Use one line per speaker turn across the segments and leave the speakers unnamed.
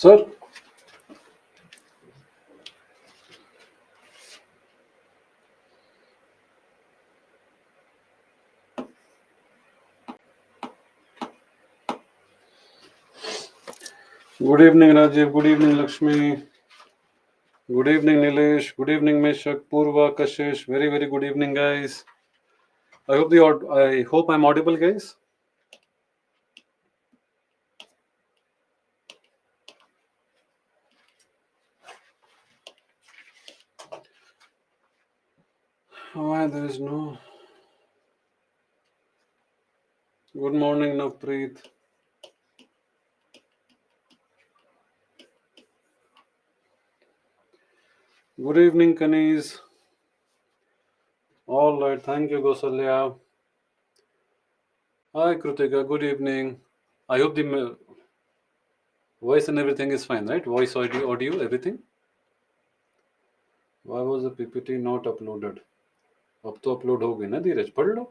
Sir, good evening, Rajiv. Good evening, Lakshmi. Good evening, Nilesh. Good evening, Meshak, Purva, Kashish. Very, very good evening, guys. I hope I'm audible, guys. Why there is no. Good morning, Navpreet. Good evening, Kanis. All right, thank you, Gosalya. Hi, Krutika. Good evening. I hope the voice and everything is fine, right? Voice, audio, everything. Why was the PPT not uploaded? अब तो upload हो गई ना धीरज पढ़ लो.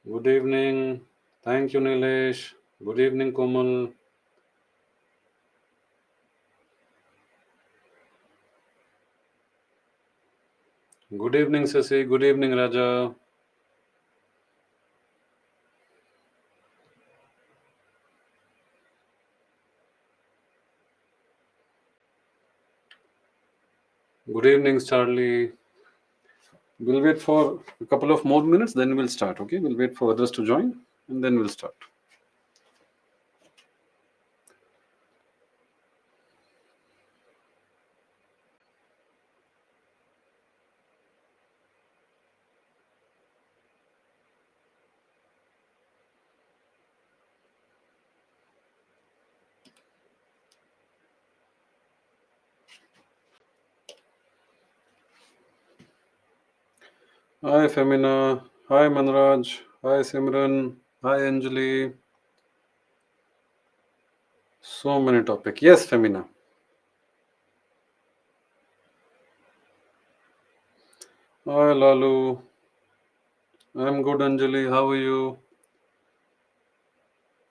Good evening. Thank you, Nilesh. Good evening, Komal. Good evening, Sasi. Good evening, Raja. Good evening, Charlie. We'll wait for a couple of more minutes, then we'll start, okay? We'll wait for others to join, and then we'll start. Hi, Femina. Hi, Manraj. Hi, Simran. Hi, Anjali. So many topics. Yes, Femina. Hi, Lalu. I'm good, Anjali. How are you?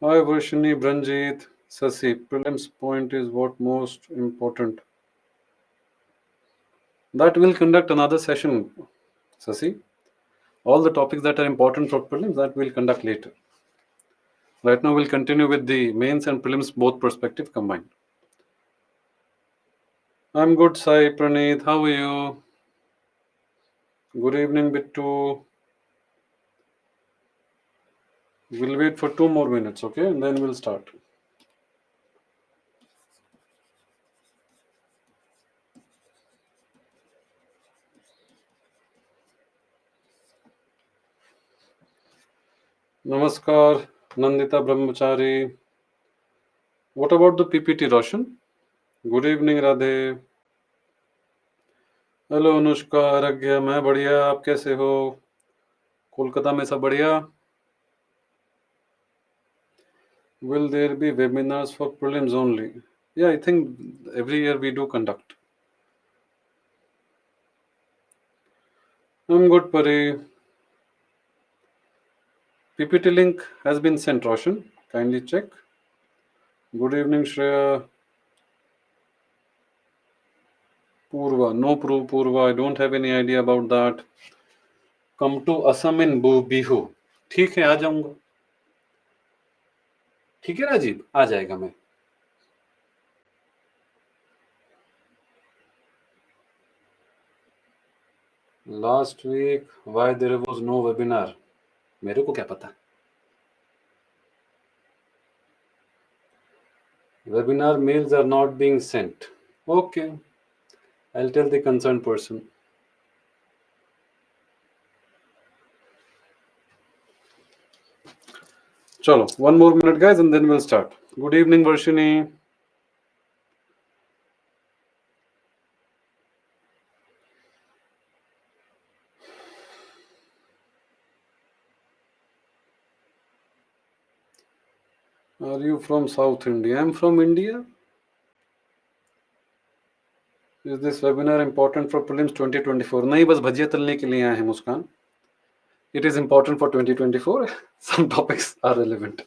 Hi, Varshini, Branjit, Sasi. Prelims point is what most important. That will conduct another session, Sasi. All the topics that are important for prelims, that we'll conduct later. Right now, we'll continue with the mains and prelims, both perspective combined. I'm good, Sai Praneeth. How are you? Good evening, Bittu. We'll wait for 2 more minutes, okay? And then we'll start. Namaskar, Nandita Brahmachari. What about the PPT, Roshan? Good evening, Radhe. Hello Anushka Aaradhya. मैं बढ़िया. आप कैसे हो? कोलकाता में सब बढ़िया? Will there be webinars for prelims only? Yeah, I think every year we do conduct. I'm good, Pari. PPT link has been sent, Roshan. Kindly check. Good evening, Shreya. Purva. No, Purva. I don't have any idea about that. Come to Assam in Bihu. ठीक है, आ जाऊंगा. ठीक है राजीव, आ जाएगा मैं. Last week, why there was no webinar? मेरे को क्या पता. Webinar mails are not being sent. Okay. I'll tell the concerned person. Chalo, 1 more minute, guys, and then we'll start. Good evening, Varshini. Are you from South India? I'm from India. Is this webinar important for prelims 2024? नहीं, बस भजिया तलने के लिए आए हैं मुस्कान. It is important for 2024. Some topics are relevant.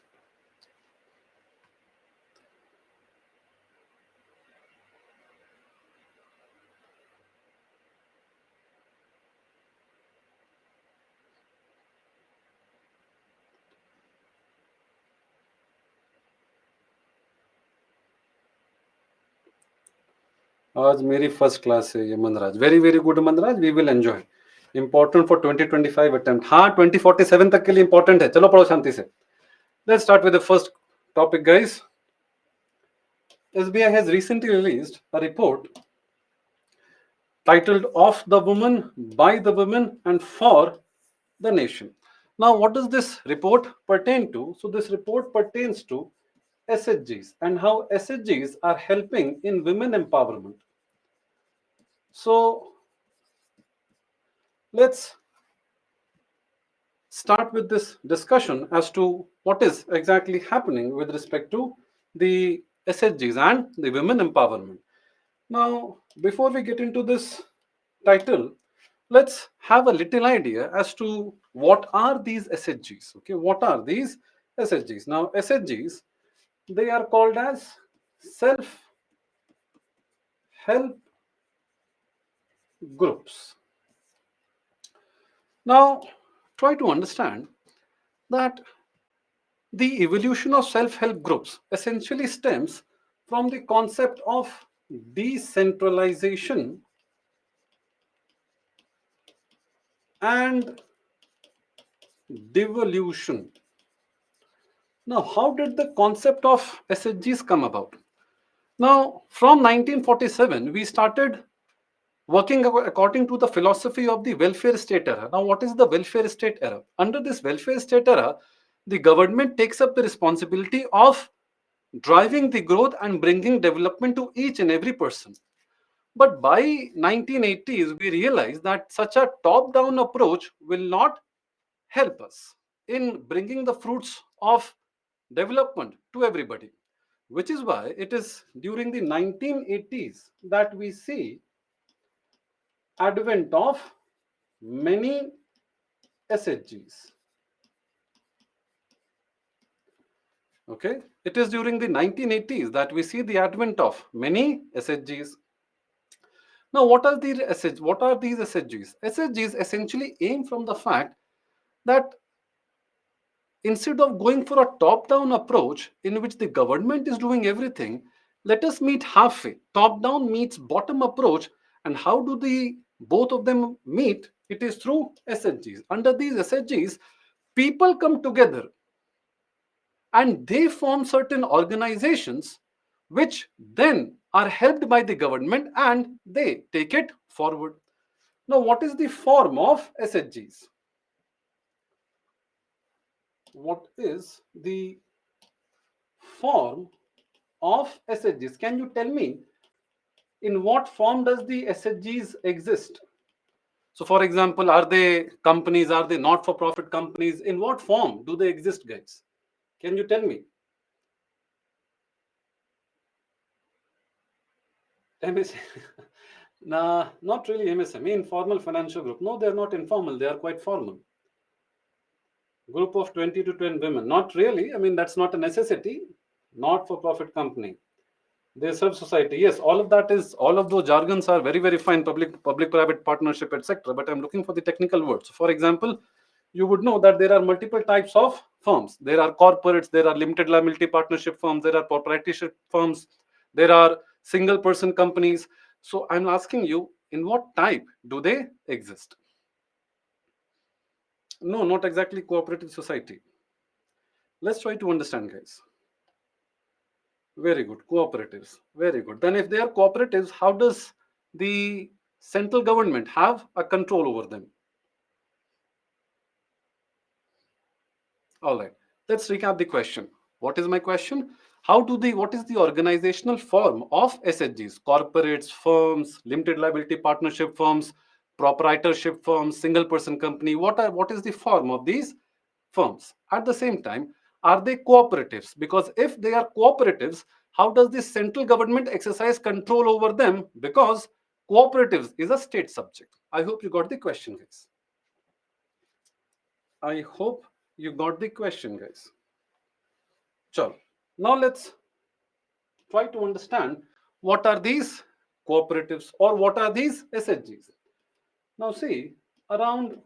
आज मेरी first class है ये Manraj, very very good Manraj, we will enjoy. Important for 2025 attempt, हाँ 2047 तक के लिए इंपॉर्टेंट है। चलो पढ़ो शांति से। Let's start with the first topic guys. SBI has recently released a report titled Of the Woman, By the Women and For the Nation. Now what does this report pertain to? So this report pertains to SHGs and how SHGs are helping in women empowerment. So let's start with this discussion as to what is exactly happening with respect to the SHGs and the women empowerment. Now, before we get into this title, let's have a little idea as to what are these SHGs. Okay, what are these SHGs? Now, SHGs, they are called as self help groups. Now, try to understand that the evolution of self-help groups essentially stems from the concept of decentralization and devolution. Now, how did the concept of SHGs come about? Now, from 1947, we started working according to the philosophy of the welfare state era. Now, what is the welfare state era? Under this welfare state era, the government takes up the responsibility of driving the growth and bringing development to each and every person. But by 1980s, we realized that such a top-down approach will not help us in bringing the fruits of development to everybody, which is why it is during the 1980s that we see advent of many SHGs. Okay, it is during the 1980s that we see the advent of many SHGs. Now, what are these SHGs? What are these SHGs? SHGs essentially aim from the fact that instead of going for a top-down approach in which the government is doing everything, let us meet halfway. Top-down meets bottom approach, and how do the both of them meet? It is through SHGs. Under these SHGs, people come together and they form certain organizations which then are helped by the government and they take it forward. Now, what is the form of SHGs? What is the form of SHGs? Can you tell me in what form does the SHGs exist? So, for example, are they companies? Are they not-for-profit companies? In what form do they exist, guys? Can you tell me? MSME? Nah, not really MSME. Informal financial group. No, they're not informal. They are quite formal. Group of 20 to 10 women. Not really. I mean, that's not a necessity. Not-for-profit company. They serve society. Yes, all of that is, all of those jargons are very very fine, public private partnership, etc., but I'm looking for the technical words. For example, you would know that there are multiple types of firms. There are corporates, there are limited liability partnership firms, there are proprietorship firms, there are single person companies. So I'm asking you, in what type do they exist? No, not exactly cooperative society. Let's try to understand, guys. Very good. Cooperatives. Very good. Then if they are cooperatives, how does the central government have a control over them? All right. Let's recap the question. What is my question? What is the organizational form of SHGs? Corporates, firms, limited liability partnership firms, proprietorship firms, single person company. What is the form of these firms? At the same time, are they cooperatives? Because if they are cooperatives, how does the central government exercise control over them? Because cooperatives is a state subject. I hope you got the question, guys. I hope you got the question, guys. Sure. Now let's try to understand what are these cooperatives or what are these SHGs. Now see, around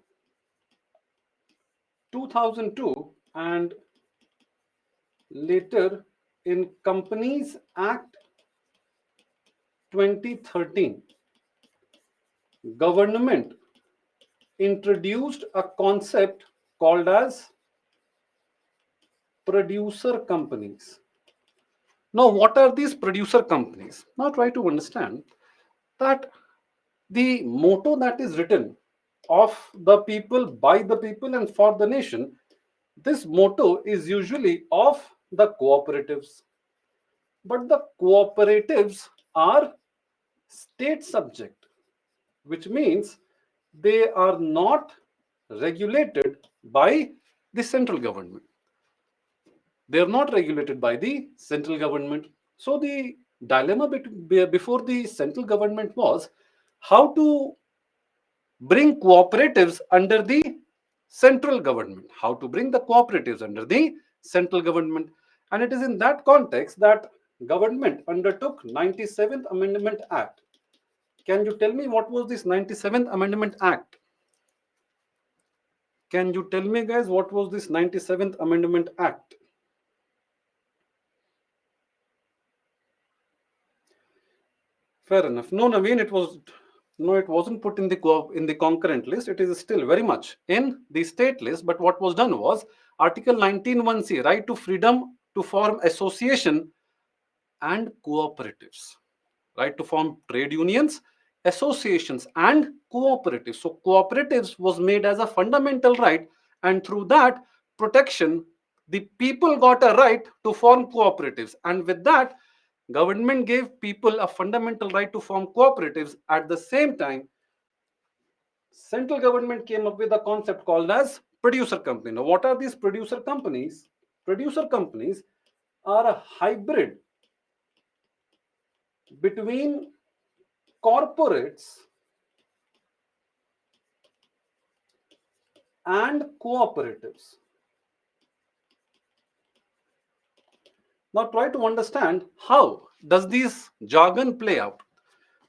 2002 and later in Companies Act 2013, government introduced a concept called as producer companies. Now, what are these producer companies? Now, try to understand that the motto that is written of the people, by the people, and for the nation, this motto is usually of the cooperatives. But the cooperatives are state subject, which means they are not regulated by the central government. They are not regulated by the central government. So the dilemma before the central government was how to bring cooperatives under the central government, how to bring the cooperatives under the central government. And it is in that context that government undertook 97th Amendment Act. Can you tell me what was this 97th Amendment Act? Can you tell me, guys, what was this 97th Amendment Act? Fair enough. No, Naveen, it wasn't put in the concurrent list. It is still very much in the state list. But what was done was Article 19(1)(c), right to freedom to form association and cooperatives, right to form trade unions, associations, and cooperatives. So cooperatives was made as a fundamental right, and through that protection, the people got a right to form cooperatives, and with that government gave people a fundamental right to form cooperatives. At the same time, central government came up with a concept called as producer company. Now, what are these producer companies? Producer companies are a hybrid between corporates and cooperatives. Now try to understand how does this jargon play out.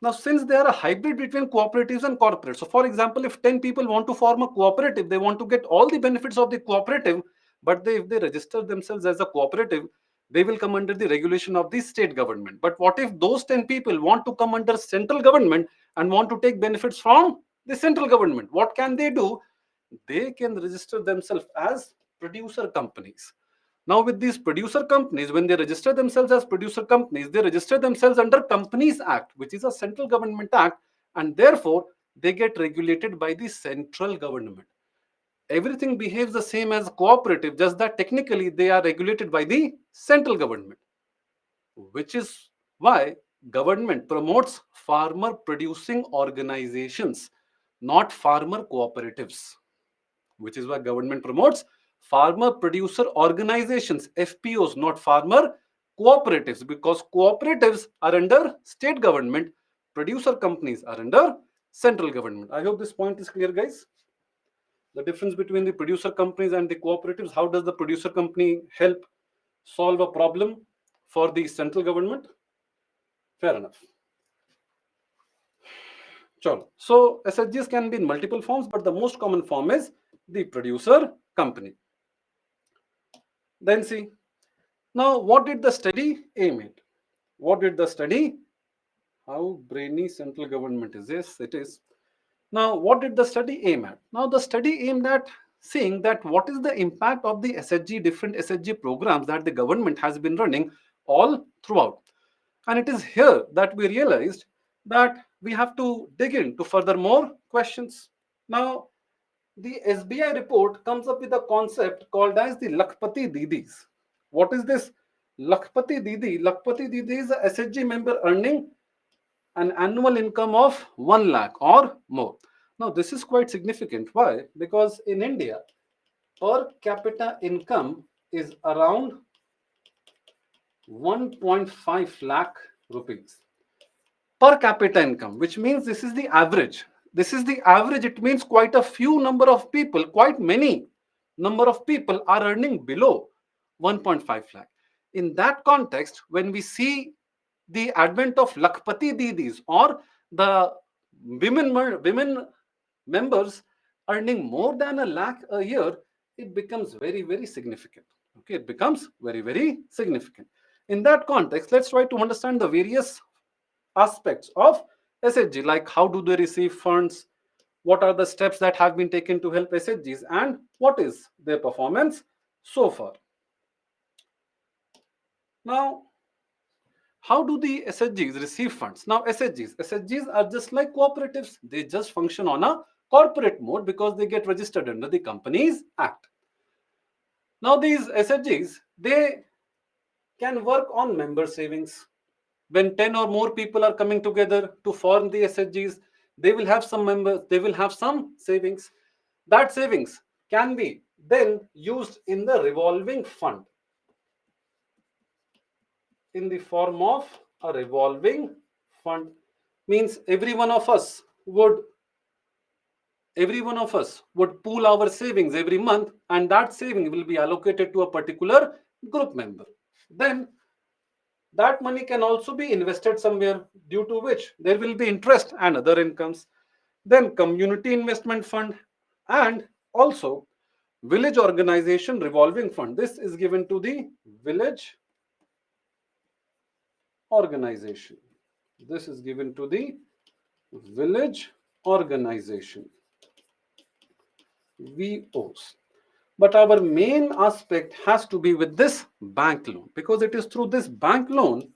Now, since they are a hybrid between cooperatives and corporates, so for example, if 10 people want to form a cooperative, they want to get all the benefits of the cooperative, but if they register themselves as a cooperative, they will come under the regulation of the state government. But what if those 10 people want to come under central government and want to take benefits from the central government? What can they do? They can register themselves as producer companies. Now, with these producer companies, when they register themselves as producer companies, they register themselves under Companies Act, which is a central government act, and therefore they get regulated by the central government. Everything behaves the same as cooperative, just that technically they are regulated by the central government, which is why government promotes farmer producing organizations, not farmer cooperatives, which is why government promotes farmer producer organizations, FPOs, not farmer cooperatives, because cooperatives are under state government, producer companies are under central government. I hope this point is clear, guys. The difference between the producer companies and the cooperatives. How does the producer company help solve a problem for the central government? Fair enough. Sure. So SHGs can be in multiple forms, but the most common form is the producer company. Then see, now what did the study aim at? What did the study? How brainy central government is this? It is. Now, what did the study aim at? Now, the study aimed at seeing that what is the impact of the SHG, different SHG programs that the government has been running all throughout. And it is here that we realized that we have to dig into further more questions. Now, the SBI report comes up with a concept called as the Lakhpati Didis. What is this Lakhpati Didi? Lakhpati Didi is a SHG member earning an annual income of 1 lakh or more. Now, this is quite significant. Why? Because in India, per capita income is around 1.5 lakh rupees. Per capita income, which means this is the average. This is the average. It means quite a few number of people, quite many number of people are earning below 1.5 lakh. In that context, when we see the advent of Lakhpati Didis or the women members earning more than a lakh a year, it becomes very, very significant. Okay, it becomes very, very significant. In that context, let's try to understand the various aspects of SHG, like how do they receive funds, what are the steps that have been taken to help SHGs, and what is their performance so far. Now, how do the SHGs receive funds? Now, SHGs are just like cooperatives. They just function on a corporate mode because they get registered under the Companies Act. Now, these SHGs, they can work on member savings. When 10 or more people are coming together to form the SHGs, they will have some members, they will have some savings. That savings can be then used in the revolving fund in the form of a revolving fund. Means every one of us would pool our savings every month, and that saving will be allocated to a particular group member. Then that money can also be invested somewhere, due to which there will be interest and other incomes. Then community investment fund, and also village organization revolving fund. This is given to the village organization. This is given to the village organization, VOs. But our main aspect has to be with this bank loan, because it is through this bank loan,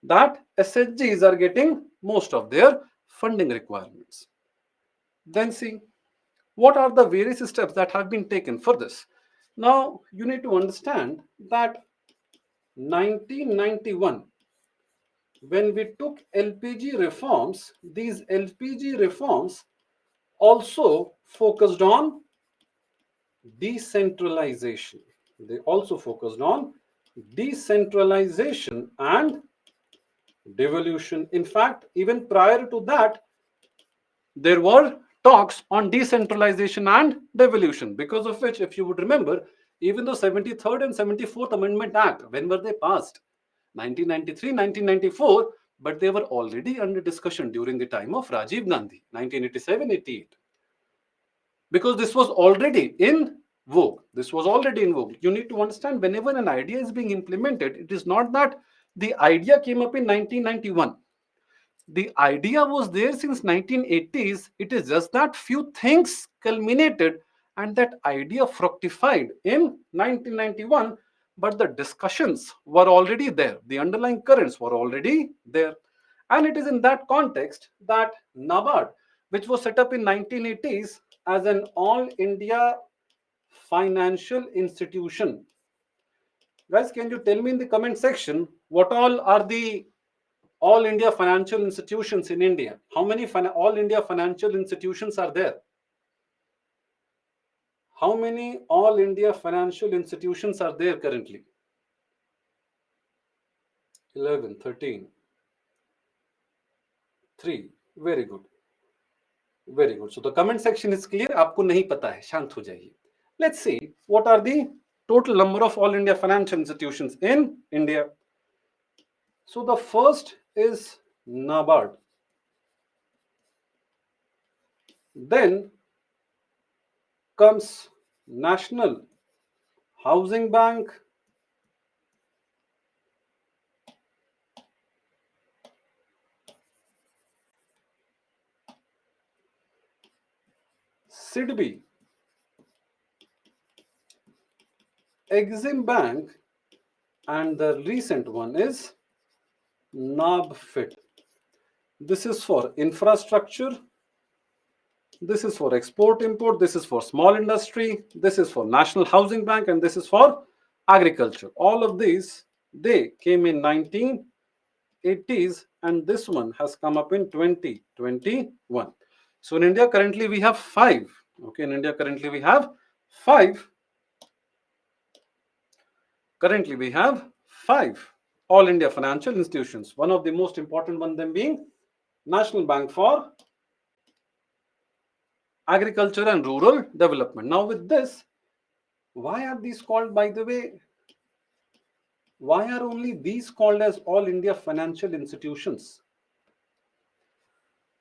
that SHGs are getting most of their funding requirements. Then see, what are the various steps that have been taken for this? Now, you need to understand that 1991, when we took LPG reforms, these LPG reforms also focused on decentralization. They also focused on decentralization and devolution. In fact, even prior to that, there were talks on decentralization and devolution, because of which, if you would remember, even though 73rd and 74th Amendment Act, when were they passed? 1993, 1994, but they were already under discussion during the time of Rajiv Gandhi, 1987-88. Because this was already in vogue. You need to understand, whenever an idea is being implemented, it is not that the idea came up in 1991. The idea was there since 1980s. It is just that few things culminated and that idea fructified in 1991, but the discussions were already there. The underlying currents were already there. And it is in that context that NABARD, which was set up in 1980s as an all India financial institution. Guys, can you tell me in the comment section what all are the all India financial institutions in India? How many all India financial institutions are there? How many all India financial institutions are there currently? 11, 13, 3. Very good. Very good. So the comment section is clear. आपको नहीं पता है, शांत हो जाइए. Let's see what are the total number of all India financial institutions in India. So the first is NABARD. Then comes National Housing Bank. SIDBI, Exim Bank, and the recent one is NABFID. This is for infrastructure, this is for export import, this is for small industry, this is for National Housing Bank, and this is for agriculture. All of these, they came in 1980s, and this one has come up in 2021. So in India currently we have 5. Okay, in India currently we have 5. Currently we have 5 all India financial institutions. One of the most important one them being National Bank for Agriculture and Rural Development. Now with this, why are these called, by the way, why are only these called as all India financial institutions?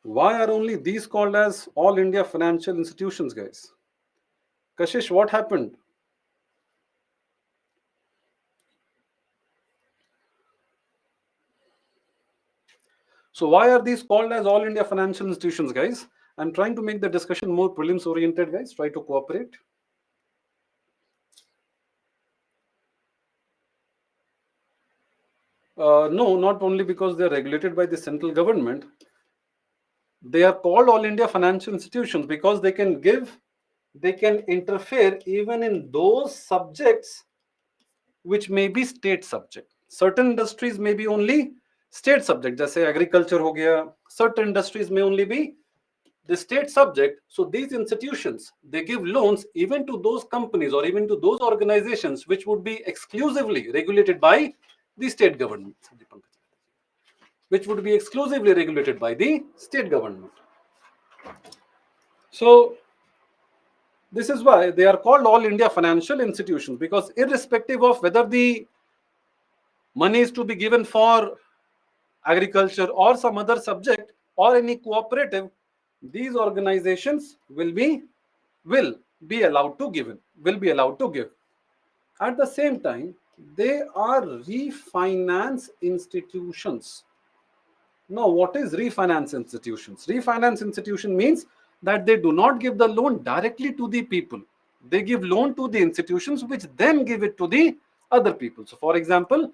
Why are only these called as all India financial institutions, guys? Kashish, what happened? So why are these called as All India Financial Institutions, guys? I'm trying to make the discussion more prelims oriented, guys. Try to cooperate. No, not only because they're regulated by the central government. They are called All India Financial Institutions because they can interfere even in those subjects which may be state subject. Certain industries may be only state subject, जैसे agriculture हो गया. Certain industries may only be the state subject. So these institutions, they give loans even to those companies or even to those organizations which would be exclusively regulated by the state government, which would be exclusively regulated by the state government. So this is why they are called All India Financial Institutions, because irrespective of whether the money is to be given for agriculture or some other subject or any cooperative, these organizations will be allowed to give. At the same time, they are refinance institutions. Now, what is refinance institutions? Refinance institution means that they do not give the loan directly to the people. They give loan to the institutions which then give it to the other people. So, for example,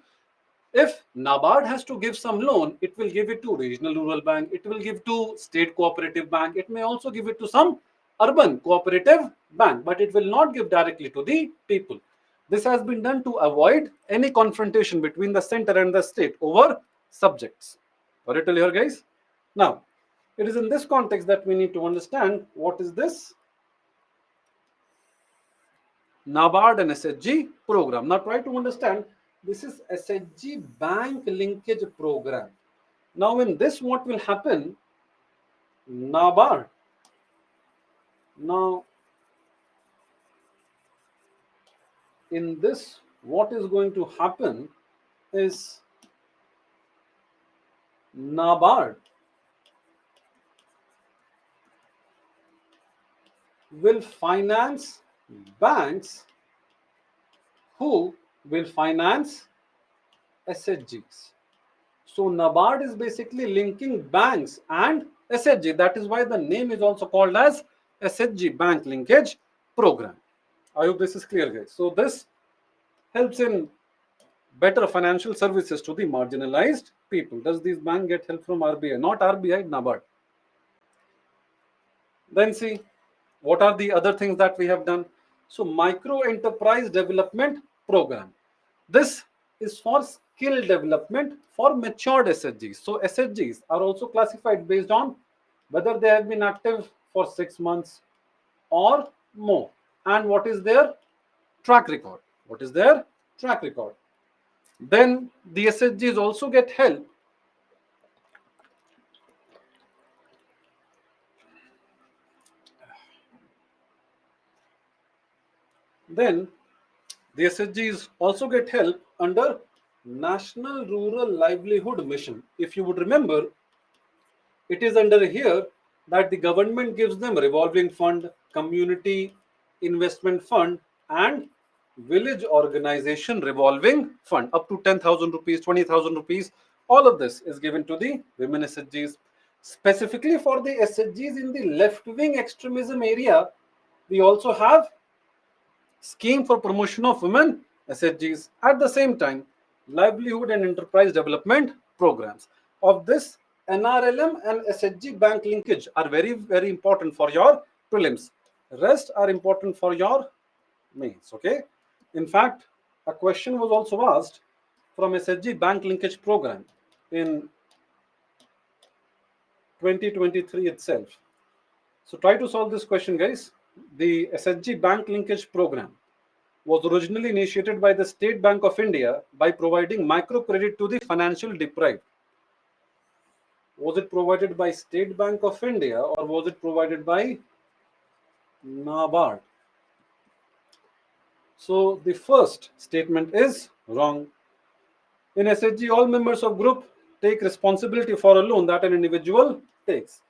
if NABARD has to give some loan, it will give it to regional rural bank, it will give to state cooperative bank, it may also give it to some urban cooperative bank, but it will not give directly to the people. This has been done to avoid any confrontation between the center and the state over subjects. Got it till here, guys? Now, it is in this context that we need to understand what is this NABARD and SHG program. Now try to understand, this is SHG bank linkage program. Now in this, what will happen? NABARD. Now in this, what is going to happen is NABARD will finance banks who will finance SHGs. So NABARD is basically linking banks and SHG. That is why the name is also called as SHG Bank Linkage Program. I hope this is clear, guys. So this helps in better financial services to the marginalized people. Does this bank get help from RBI? Not RBI, NABARD. Then see, what are the other things that we have done? So Micro Enterprise Development Program. This is for skill development for matured SHGs. So SHGs are also classified based on whether they have been active for 6 months or more, and what is their track record. Then the SHGs also get help under National Rural Livelihood Mission. If you would remember, it is under here that the government gives them revolving fund, community investment fund, and village organization revolving fund up to 10,000 rupees, 20,000 rupees. All of this is given to the women SHGs. Specifically for the SHGs in the left-wing extremism area, we also have scheme for promotion of women SHGs. At the same time, livelihood and enterprise development programs. Of this, NRLM and SHG bank linkage are very, very important for your prelims. Rest are important for your mains. Okay. In fact, a question was also asked from SHG bank linkage program in 2023 itself. So try to solve this question, guys. The SHG bank linkage program was originally initiated by the State Bank of India by providing microcredit to the financial deprived. Was it provided by State Bank of India or was it provided by NABARD? So the first statement is wrong. In SHG, all members of group take responsibility for a loan that an individual takes.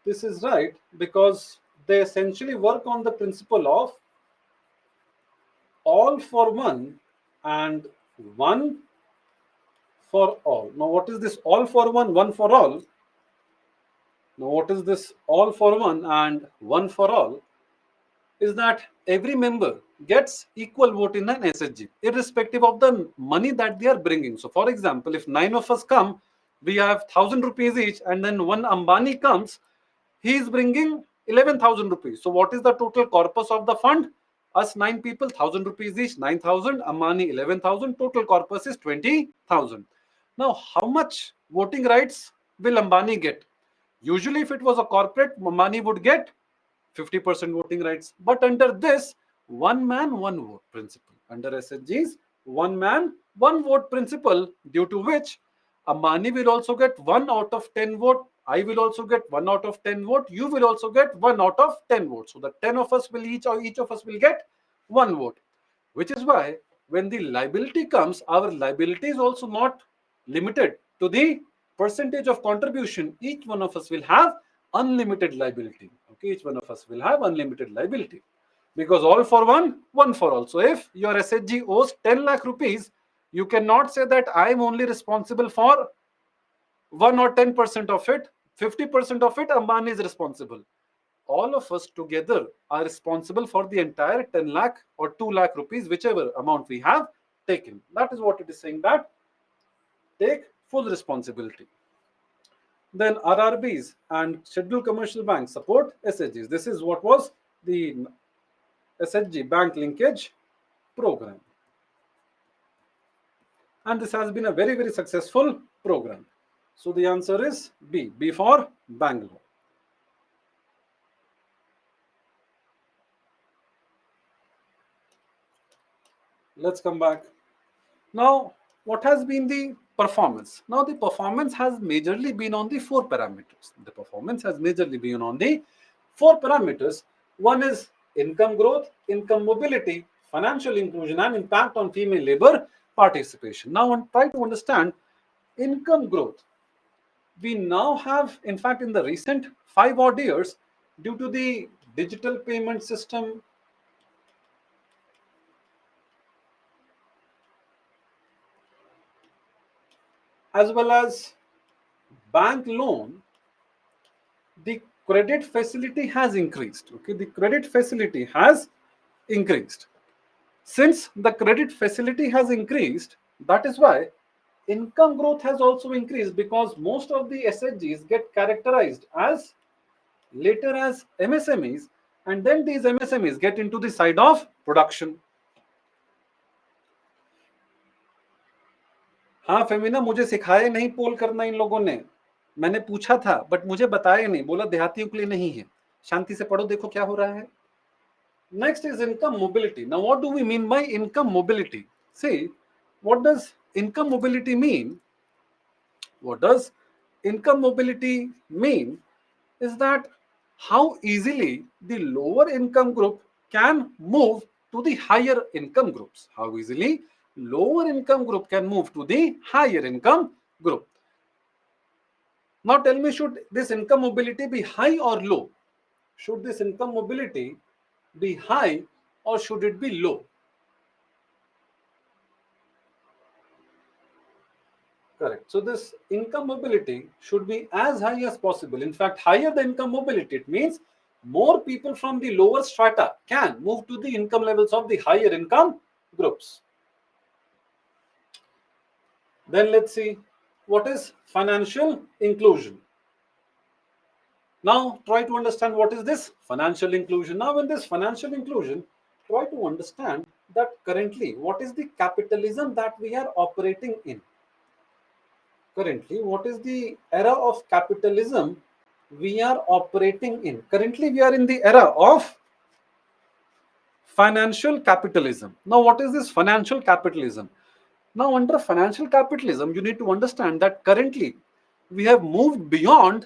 This is right because they essentially work on the principle of all for one and one for all. Now, what is this all for one, one for all? Now, what is this all for one and one for all? Is that every member gets equal vote in an SHG, irrespective of the money that they are bringing. So, for example, if 9 of us come, we have 1,000 rupees each, and then one Ambani comes, he is bringing 11,000 rupees. So, what is the total corpus of the fund? Us 9 people, 1,000 rupees each, 9,000, Ambani 11,000, total corpus is 20,000. Now, how much voting rights will Ambani get? Usually, if it was a corporate, Ambani would get 50% voting rights. But under this one man, one vote principle, under SHG's one man, one vote principle, due to which Ambani will also get 1 out of 10 vote, I will also get 1 out of 10 vote, you will also get 1 out of 10 votes. So the 10 of us will each, or each of us will get 1 vote. Which is why when the liability comes, our liability is also not limited to the percentage of contribution. Each one of us will have unlimited liability. Okay, each one of us will have unlimited liability, because all for one, one for all. So if your SHG owes 10 lakh rupees, you cannot say that I am only responsible for 1 or 10% of it. 50% of it Ambani is responsible. All of us together are responsible for the entire 10 lakh or 2 lakh rupees, whichever amount we have taken. That is what it is saying, that take full responsibility. Then RRBs and scheduled commercial banks support SHGs. This is what was the SHG bank linkage program. And this has been a very, very successful program. So the answer is B. B for Bangalore. Let's come back. Now, what has been the performance? Now, the performance has majorly been on the 4 parameters. The performance has majorly been on the 4 parameters. One is income growth, income mobility, financial inclusion, and impact on female labor participation. Now, try to understand income growth. We now have, in fact, in the recent 5 odd years, due to the digital payment system, as well as bank loan, the credit facility has increased. Okay, the credit facility has increased. Since the credit facility has increased, that is why income growth has also increased, because most of the SHGs get characterized as later as MSMEs, and then these MSMEs get into the side of production. हाँ फेमिना, मुझे सिखाया नहीं पोल करना इन लोगों ने, मैंने पूछा था बट मुझे बताया नहीं, बोला देहातियों के लिए नहीं है, शांति से पढ़ो, देखो क्या हो रहा है. Next is income mobility. Now, what do we mean by income mobility? See, what does income mobility mean? What does income mobility mean is that how easily the lower income group can move to the higher income groups. How easily lower income group can move to the higher income group. Now tell me, should this income mobility be high or low? Should this income mobility be high or should it be low? Correct. So this income mobility should be as high as possible. In fact, higher the income mobility, it means more people from the lower strata can move to the income levels of the higher income groups. Then let's see, what is financial inclusion? Now try to understand what is this financial inclusion. Now in this financial inclusion, try to understand that currently what is the capitalism that we are operating in. Currently, what is the era of capitalism we are operating in? Currently, we are in the era of financial capitalism. Now, what is this financial capitalism? Now, under financial capitalism, you need to understand that currently we have moved beyond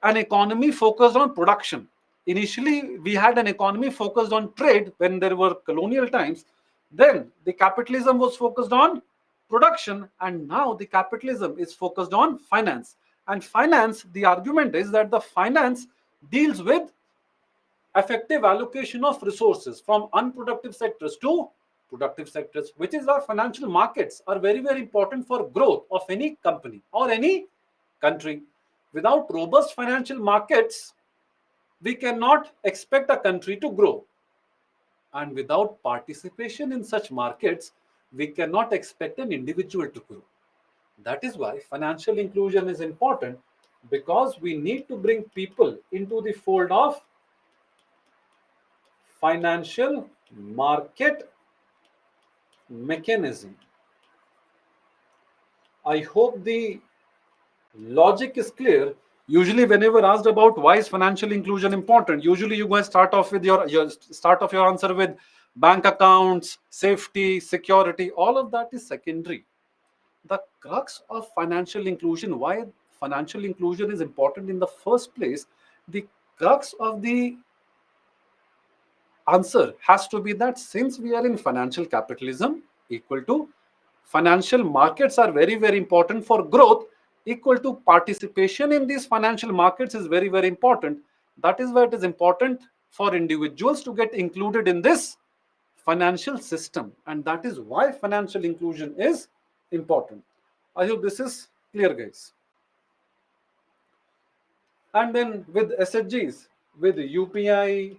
an economy focused on production. Initially, we had an economy focused on trade when there were colonial times. Then the capitalism was focused on production, and now the capitalism is focused on finance. And finance, the argument is that the finance deals with effective allocation of resources from unproductive sectors to productive sectors, which is why financial markets are very, very important for growth of any company or any country. without robust financial markets, we cannot expect a country to grow. And without participation in such markets, we cannot expect an individual to grow. That is why financial inclusion is important, because we need to bring people into the fold of financial market mechanism. I hope the logic is clear. Usually whenever asked about why is financial inclusion important, usually you guys start off with your start off your answer with bank accounts, safety, security. All of that is secondary. The crux of financial inclusion, why financial inclusion is important in the first place, the crux of the answer has to be that since we are in financial capitalism, equal to financial markets are very, very important for growth, equal to participation in these financial markets is very, very important. That is why it is important for individuals to get included in this financial system, and that is why financial inclusion is important. I hope this is clear, guys. And then with SHGs, with UPI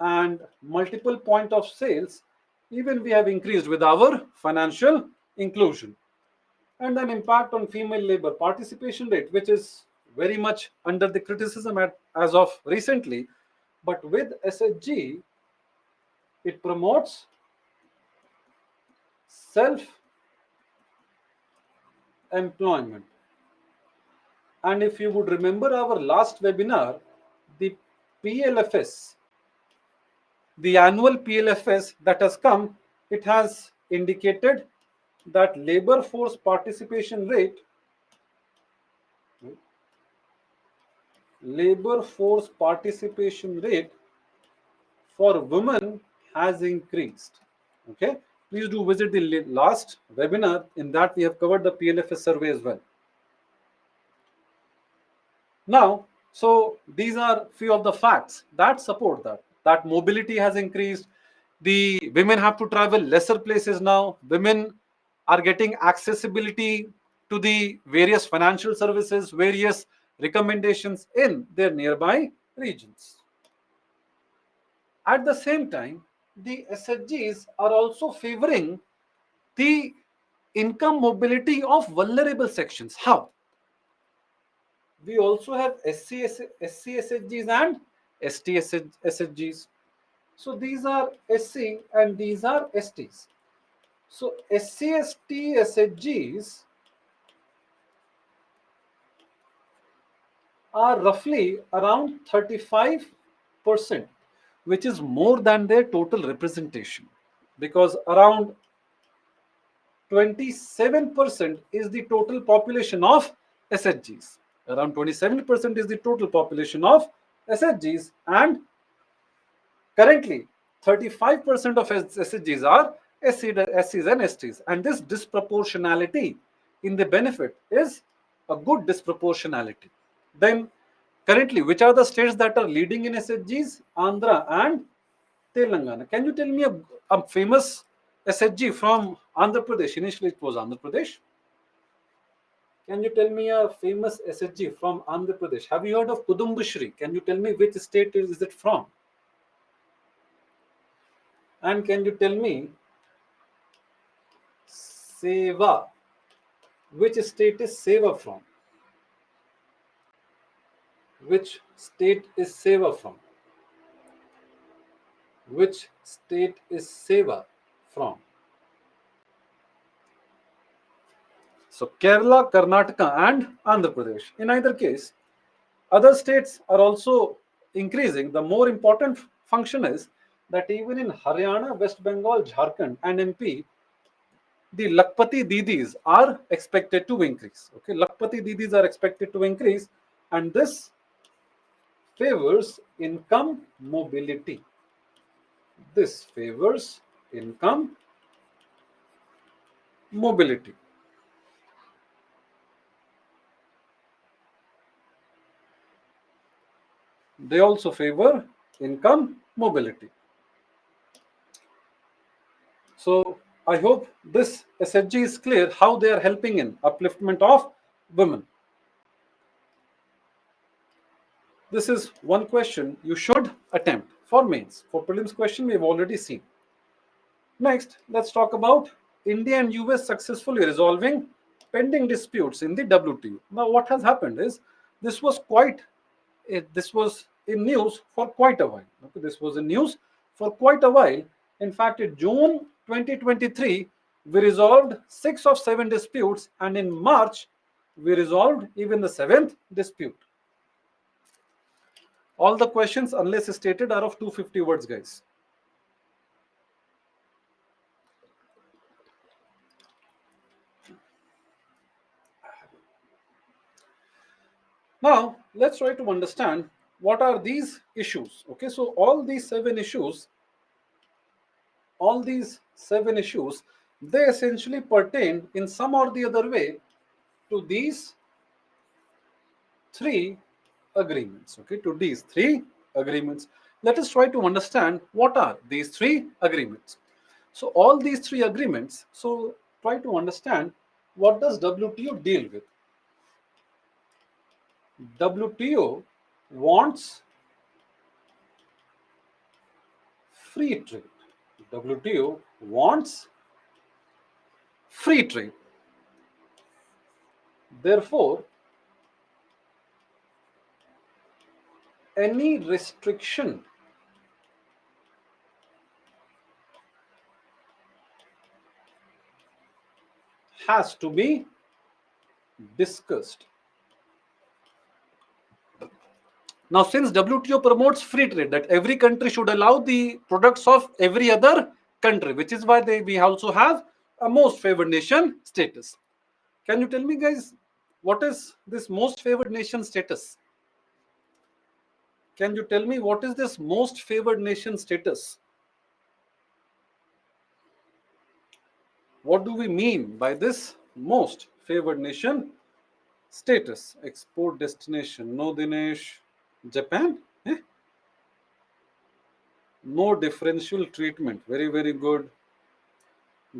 and multiple point of sales, even we have increased with our financial inclusion. And then impact on female labor participation rate, which is very much under the criticism as of recently. But with SHG, it promotes self employment. And if you would remember our last webinar, the PLFS, the annual PLFS that has come, it has indicated that labor force participation rate for women has increased. Okay, please do visit the last webinar. In that we have covered the PLFS survey as well. Now, so these are few of the facts that support that mobility has increased. The women have to travel lesser places now. Women are getting accessibility to the various financial services, various recommendations in their nearby regions. At the same time, the SHGs are also favoring the income mobility of vulnerable sections. How? We also have SC SHGs and ST SHGs. So these are SC and these are STs. So SC ST SHGs are roughly around 35%, which is more than their total representation, because around 27% is the total population of SHGs. Around 27% is the total population of SHGs, and currently 35% of SHGs are SCs and STs. And this disproportionality in the benefit is a good disproportionality. Then currently, which are the states that are leading in SHGs? Andhra and Telangana. Can you tell me a famous SHG from Andhra Pradesh? Initially, it was Andhra Pradesh. Can you tell me a famous SHG from Andhra Pradesh? Have you heard of Kudumbushri? Can you tell me which state is it from? And can you tell me Seva? Which state is Seva from? Which state is Seva from? Which state is Seva from? So Kerala, Karnataka, and Andhra Pradesh. In either case, other states are also increasing. The more important function is that even in Haryana, West Bengal, Jharkhand, and MP, the Lakpati Didis are expected to increase. Okay, Lakpati Didis are expected to increase, and this favors income mobility. This favors income mobility. They also favor income mobility. So I hope this SHG is clear how they are helping in upliftment of women. This is one question you should attempt for mains. For prelims question, we've already seen. Next, let's talk about India and US successfully resolving pending disputes in the WTO. Now, what has happened is this was this was in news for quite a while. Okay, this was in news for quite a while. In fact, in June 2023, we resolved 6 of 7 disputes, and in March, we resolved even the 7th dispute. All the questions, unless stated, are of 250 words, guys. Now, let's try to understand what are these issues. Okay, so all these 7 issues, they essentially pertain in some or the other way to these 3 agreements. Okay, to these 3 agreements. Let us try to understand what are these 3 agreements. So all these 3 agreements, so try to understand what does WTO deal with. WTO wants free trade. WTO wants free trade. Therefore, any restriction has to be discussed. Now, since WTO promotes free trade, that every country should allow the products of every other country, which is why we also have a most favored nation status. Can you tell me, guys, what is this most favored nation status? Can you tell me what is this most favored nation status? What do we mean by this most favored nation status? Export destination. No, Dinesh. Japan? Eh? No differential treatment. Very, very good.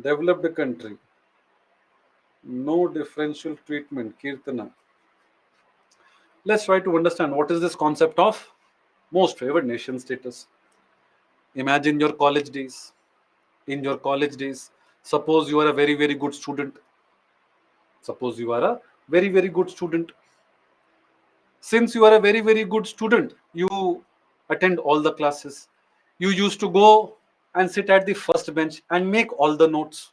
Developed country. No differential treatment. Kirtana. Let's try to understand what is this concept of most favored nation status. Imagine your college days. In your college days, suppose you are a very, very good student. Suppose you are a very, very good student. Since you are a very, very good student, you attend all the classes. You used to go and sit at the first bench and make all the notes.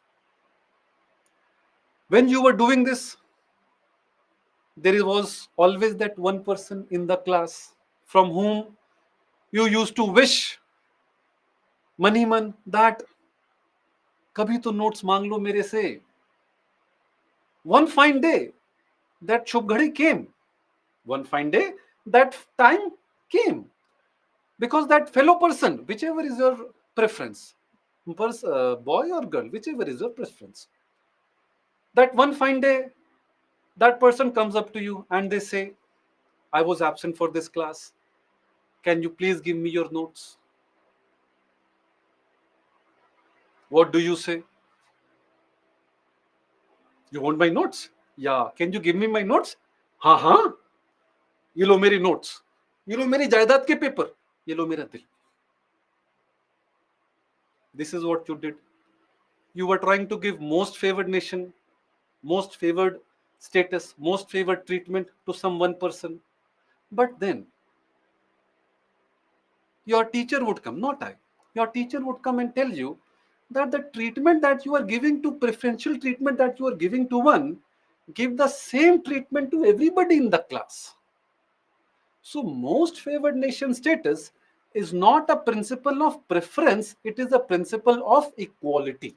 When you were doing this, there was always that one person in the class from whom you used to wish, Maniman, that kabhi to notes मांग लो मेरे से. One fine day, that Shubh Ghadi came. One fine day, that time came. Because that fellow person, whichever is your preference, boy or girl, whichever is your preference, that one fine day, that person comes up to you and they say, I was absent for this class. Can you please give me your notes? What do you say? You want my notes? Yeah. Can you give me my notes? हाँ हाँ. ये लो मेरी notes. ये लो मेरी जायदाद के paper. ये लो मेरा दिल. This is what you did. You were trying to give most favored nation, most favored status, most favored treatment to some one person. But then your teacher would come, not I. Your teacher would come and tell you that the treatment that you are giving to preferential treatment that you are giving to one, give the same treatment to everybody in the class. So most favored nation status is not a principle of preference, it is a principle of equality.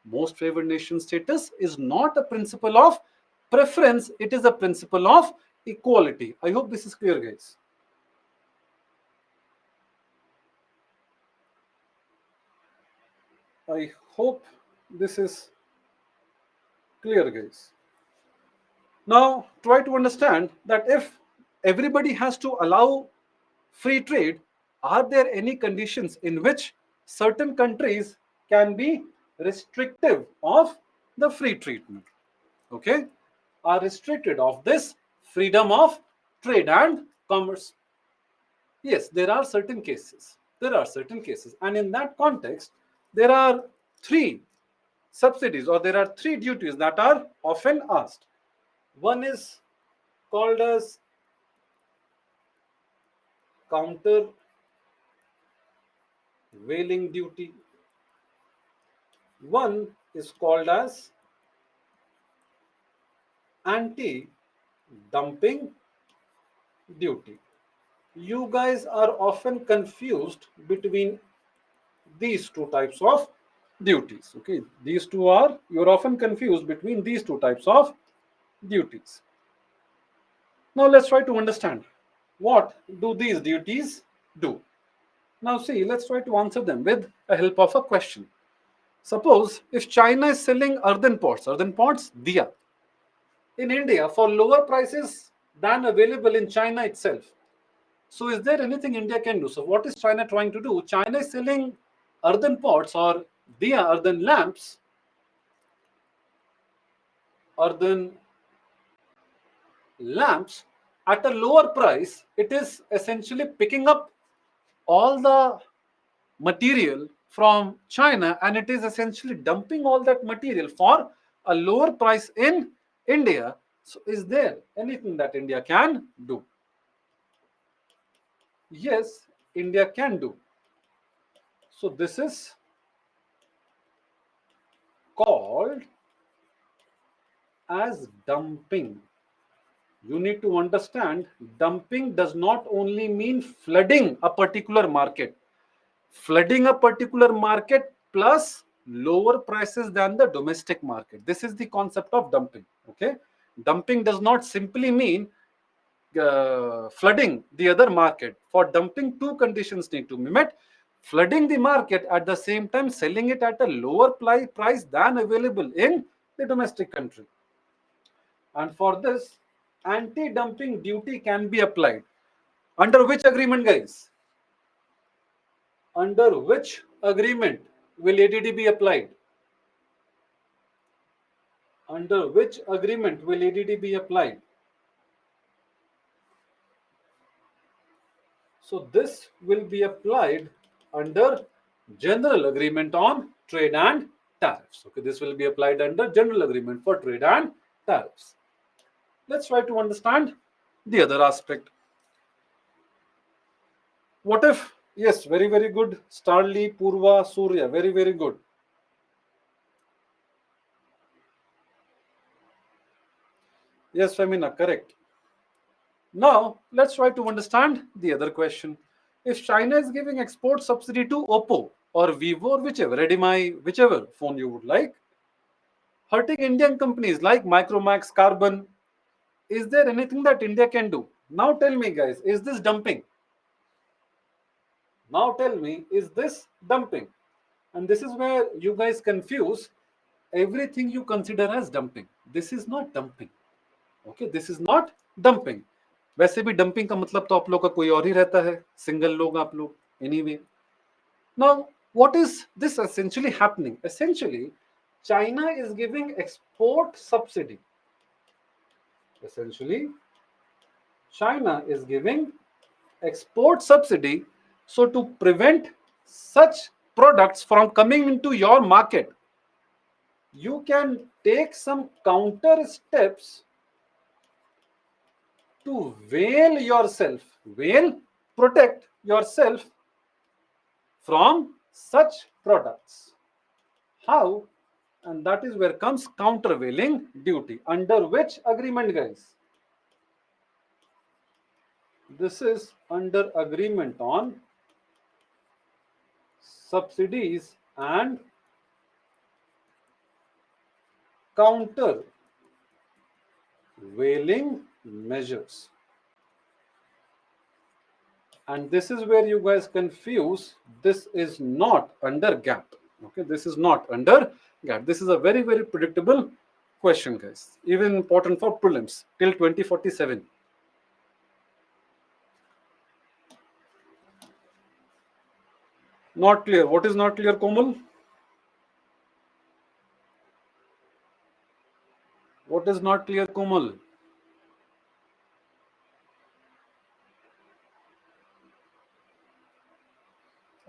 Most favored nation status is not a principle of preference, it is a principle of equality. I hope this is clear, guys. I hope this is clear, guys. Now, try to understand that if everybody has to allow free trade, are there any conditions in which certain countries can be restrictive of the free treatment? Okay, are restricted of this freedom of trade and commerce. Yes, there are certain cases. There are certain cases. And in that context, there are three subsidies or there are three duties that are often asked. One is called as countervailing duty. One is called as anti-dumping duty. You guys are often confused between these two types of duties. Okay, these two are, you're often confused between these two types of duties. Now let's try to understand what do these duties do. Now see, let's try to answer them with a help of a question. Suppose if China is selling earthen pots, diya, in India for lower prices than available in China itself. So is there anything India can do? So what is China trying to do? China is selling earthen pots or diya, earthen lamps, earthen lamps at a lower price. It is essentially picking up all the material from China and it is essentially dumping all that material for a lower price in India. So is there anything that India can do? Yes, India can do. So this is called as dumping. You need to understand dumping does not only mean flooding a particular market. Flooding a particular market plus lower prices than the domestic market. This is the concept of dumping. Okay, dumping does not simply mean flooding the other market. For dumping, two conditions need to be met: flooding the market, at the same time selling it at a lower price than available in the domestic country. And for this, anti-dumping duty can be applied. Under which agreement, guys? Under which agreement will ADD be applied? Under which agreement will ADD be applied? So this will be applied under General Agreement on Trade and Tariffs. Okay, this will be applied under General Agreement for Trade and Tariffs. Let's try to understand the other aspect. What if, yes, very, very good. Starly, Purva, Surya, very, very good. Yes, Femina, correct. Now, let's try to understand the other question. If China is giving export subsidy to Oppo or Vivo or whichever, Redmi, whichever phone you would like, hurting Indian companies like Micromax, Carbon, is there anything that India can do? Now tell me, guys, is this dumping? Now tell me, is this dumping? And this is where you guys confuse everything you consider as dumping. This is not dumping. Okay, this is not dumping. वैसे भी dumping का मतलब तो आप लोग का कोई और ही रहता है, सिंगल लोग आप लोग. Anyway, now what is this essentially happening? Essentially China is giving export subsidy. Essentially, China is giving export subsidy so to prevent such products from coming into your market. You can take some counter steps to protect yourself from such products. How? And that is where comes countervailing duty. Under which agreement, guys? This is under agreement on subsidies and countervailing measures. And this is where you guys confuse. This is not under GAP. Okay, this is not under GAP. This is a very, very predictable question, guys. Even important for prelims till 2047. Not clear. What is not clear, Komal? What is not clear, Komal?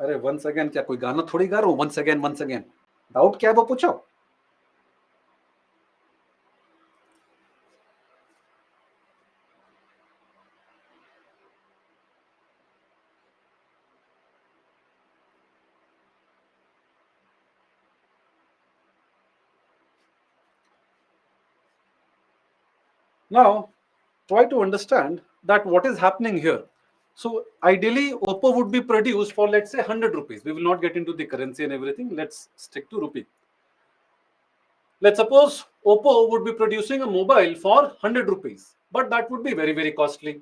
अरे once again क्या कोई गाना थोड़ी गा रहा हूँ? Once again. Doubt क्या है वो पूछो. Now, try to understand that what is happening here. So, ideally, Oppo would be produced for, let's say, 100 rupees. We will not get into the currency and everything. Let's stick to rupee. Let's suppose Oppo would be producing a mobile for 100 rupees, but that would be very, very costly.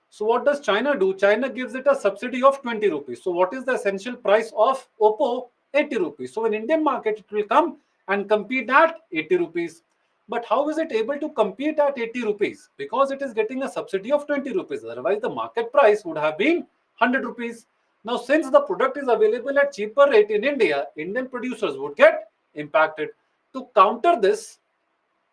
So, what does China do? China gives it a subsidy of 20 rupees. So, what is the essential price of Oppo? 80 rupees. So, in Indian market, it will come and compete at 80 rupees. But how is it able to compete at 80 rupees? Because it is getting a subsidy of 20 rupees. Otherwise, the market price would have been 100 rupees. Now, since the product is available at cheaper rate in India, Indian producers would get impacted. To counter this,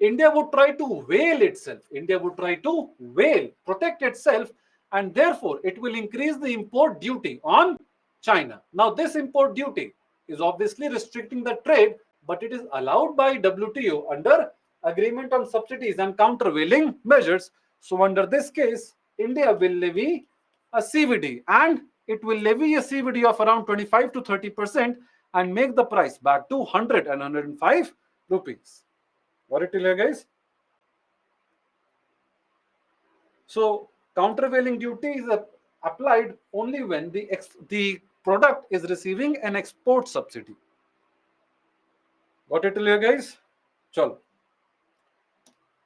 India would try to veil itself. India would try to veil, protect itself, and therefore it will increase the import duty on China. Now, this import duty is obviously restricting the trade, but it is allowed by WTO under Agreement on Subsidies and Countervailing Measures. So, under this case, India will levy a CVD, and it will levy a CVD of around 25 to 30% and make the price back to 100 and 105 rupees. Got it till here, guys? So countervailing duty is applied only when the product is receiving an export subsidy. Got it till here, guys? Chalo.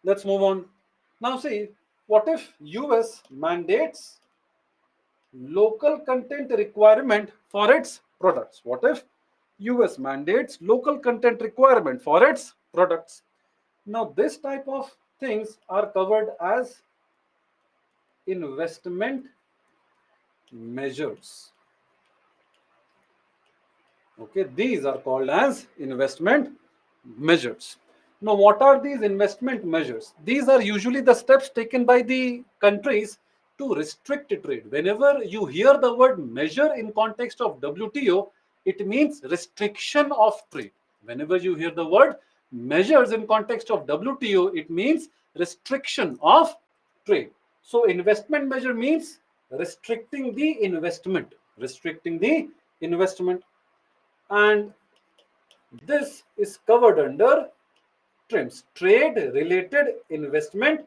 Let's move on. Now see, what if US mandates local content requirement for its products? What if US mandates local content requirement for its products? Now this type of things are covered as investment measures. Okay, these are called as investment measures. Now, what are these investment measures? These are usually the steps taken by the countries to restrict trade. Whenever you hear the word measure in context of WTO, it means restriction of trade. Whenever you hear the word measures in context of WTO, it means restriction of trade. So, investment measure means restricting the investment, restricting the investment, and this is covered under TRIMS, trade related investment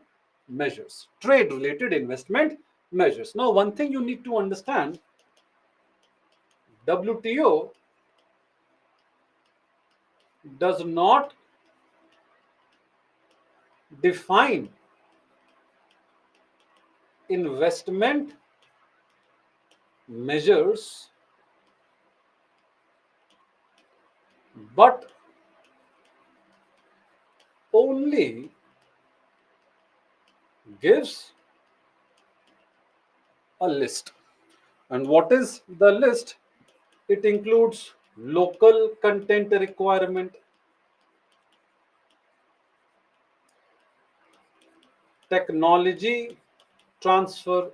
measures. Trade related investment measures. Now, one thing you need to understand, WTO does not define investment measures, but only gives a list. And what is the list? It includes local content requirement, technology transfer,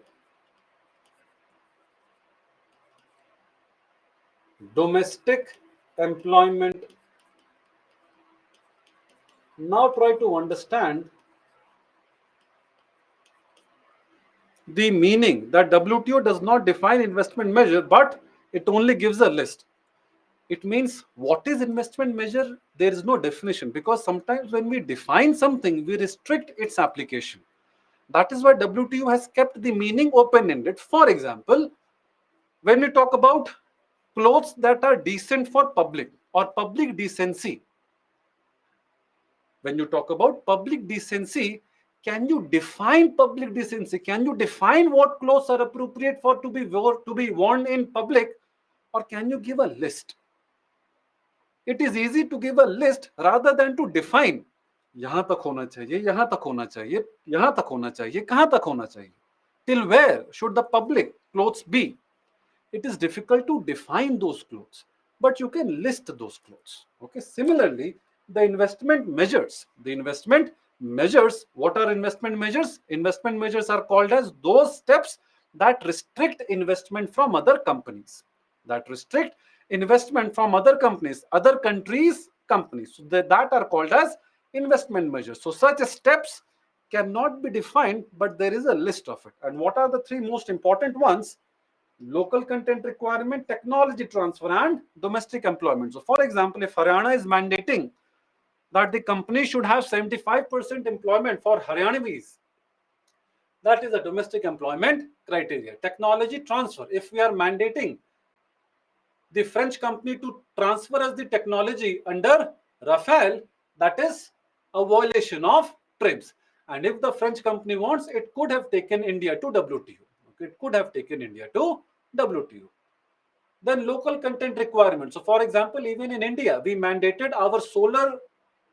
domestic employment. Now try to understand the meaning that WTO does not define investment measure, but it only gives a list. It means what is investment measure? There is no definition, because sometimes when we define something, we restrict its application. That is why WTO has kept the meaning open-ended. For example, when we talk about clothes that are decent for public or public decency, when you talk about public decency, can you define public decency? Can you define what clothes are appropriate for to be worn in public, or can you give a list? It is easy to give a list rather than to define. यहाँ तक होना चाहिए, यहाँ तक होना चाहिए, यहाँ तक होना चाहिए, कहाँ तक होना चाहिए. Till where should the public clothes be? It is difficult to define those clothes, but you can list those clothes. Okay. Similarly, the investment measures. What are investment measures? Investment measures are called as those steps that restrict investment from other companies. that restrict investment from other companies, other countries' companies. So that are called as investment measures. So such steps cannot be defined, but there is a list of it. And what are the three most important ones? Local content requirement, technology transfer, and domestic employment. So for example, if Haryana is mandating that the company should have 75% employment for Haryanvis, that is a domestic employment criteria. Technology transfer, if we are mandating the French company to transfer us the technology under Rafale, that is a violation of TRIPS. And if the French company wants, it could have taken India to WTO. It could have taken India to WTO. Then local content requirements. So for example, even in India, we mandated our solar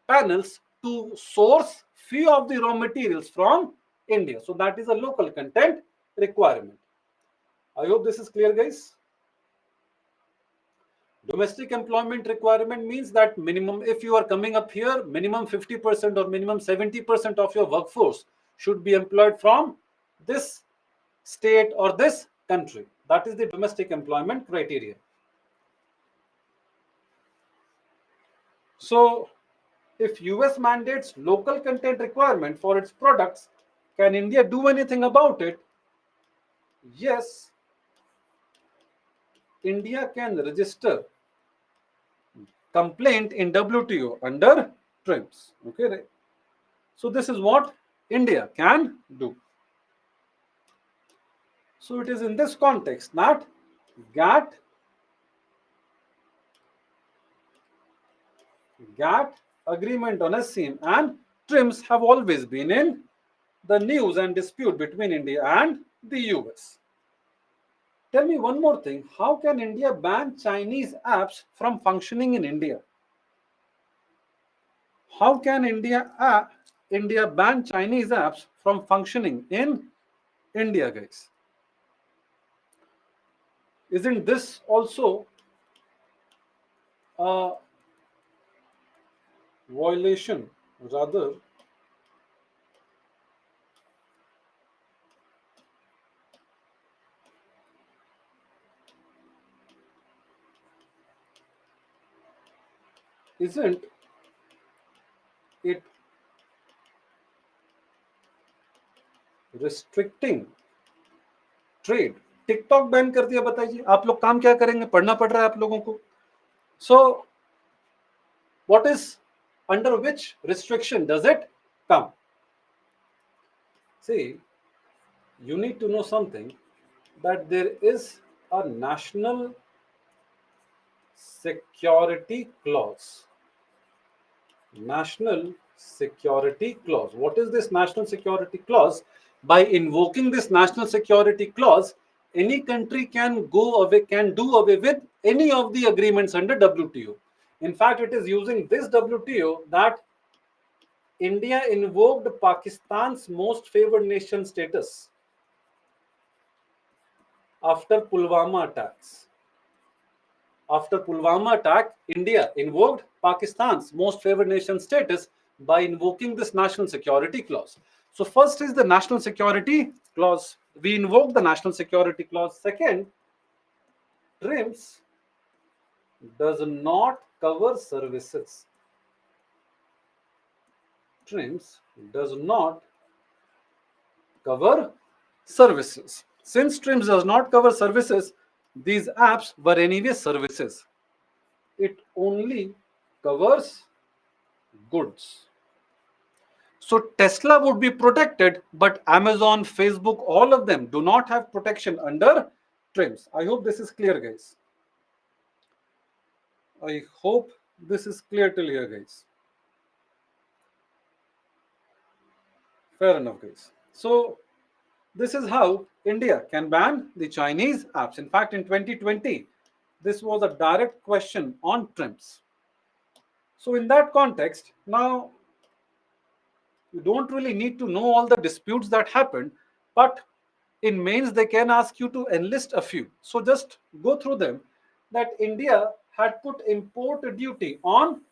panels to source few of the raw materials from India. So that is a local content requirement. I hope this is clear, guys. Domestic employment requirement means that minimum, if you are coming up here, minimum 50% or minimum 70% of your workforce should be employed from this state or this country. That is the domestic employment criteria. So if US mandates local content requirement for its products, can India do anything about it? Yes, India can register complaint in WTO under TRIPS. Okay, right? So this is what India can do. So it is in this context that GATT agreement on SCM and TRIPS have always been in the news and dispute between India and the US. Tell me one more thing. How can India ban Chinese apps from functioning in India? How can India ban Chinese apps from functioning in India, guys? Isn't this also a violation? Rather, isn't it restricting trade? TikTok ban कर दिया, बताइए आप लोग काम क्या करेंगे? पढ़ना पड़ रहा है आप लोगों को. So what is, under which restriction does it come? See, you need to know something, that there is a national security clause. National security clause. What is this national security clause? By invoking this national security clause, any country can do away with any of the agreements under WTO. In fact, it is using this WTO that India invoked Pakistan's most favored nation status after Pulwama attacks. After Pulwama attack, India invoked Pakistan's most favored nation status by invoking this national security clause. So first is the national security clause. We invoke the national security clause. Second, TRIPS does not cover services. TRIPS does not cover services. Since TRIPS does not cover services, these apps were anyway services. It only covers goods. So Tesla would be protected, but Amazon, Facebook, all of them do not have protection under TRIPS. I hope this is clear, guys. I hope this is clear till here, guys. Fair enough, guys. So this is how India can ban the Chinese apps. In fact, in 2020, this was a direct question on TRIPS. So in that context, now you don't really need to know all the disputes that happened, but in mains they can ask you to enlist a few. So just go through them. That India had put import duty on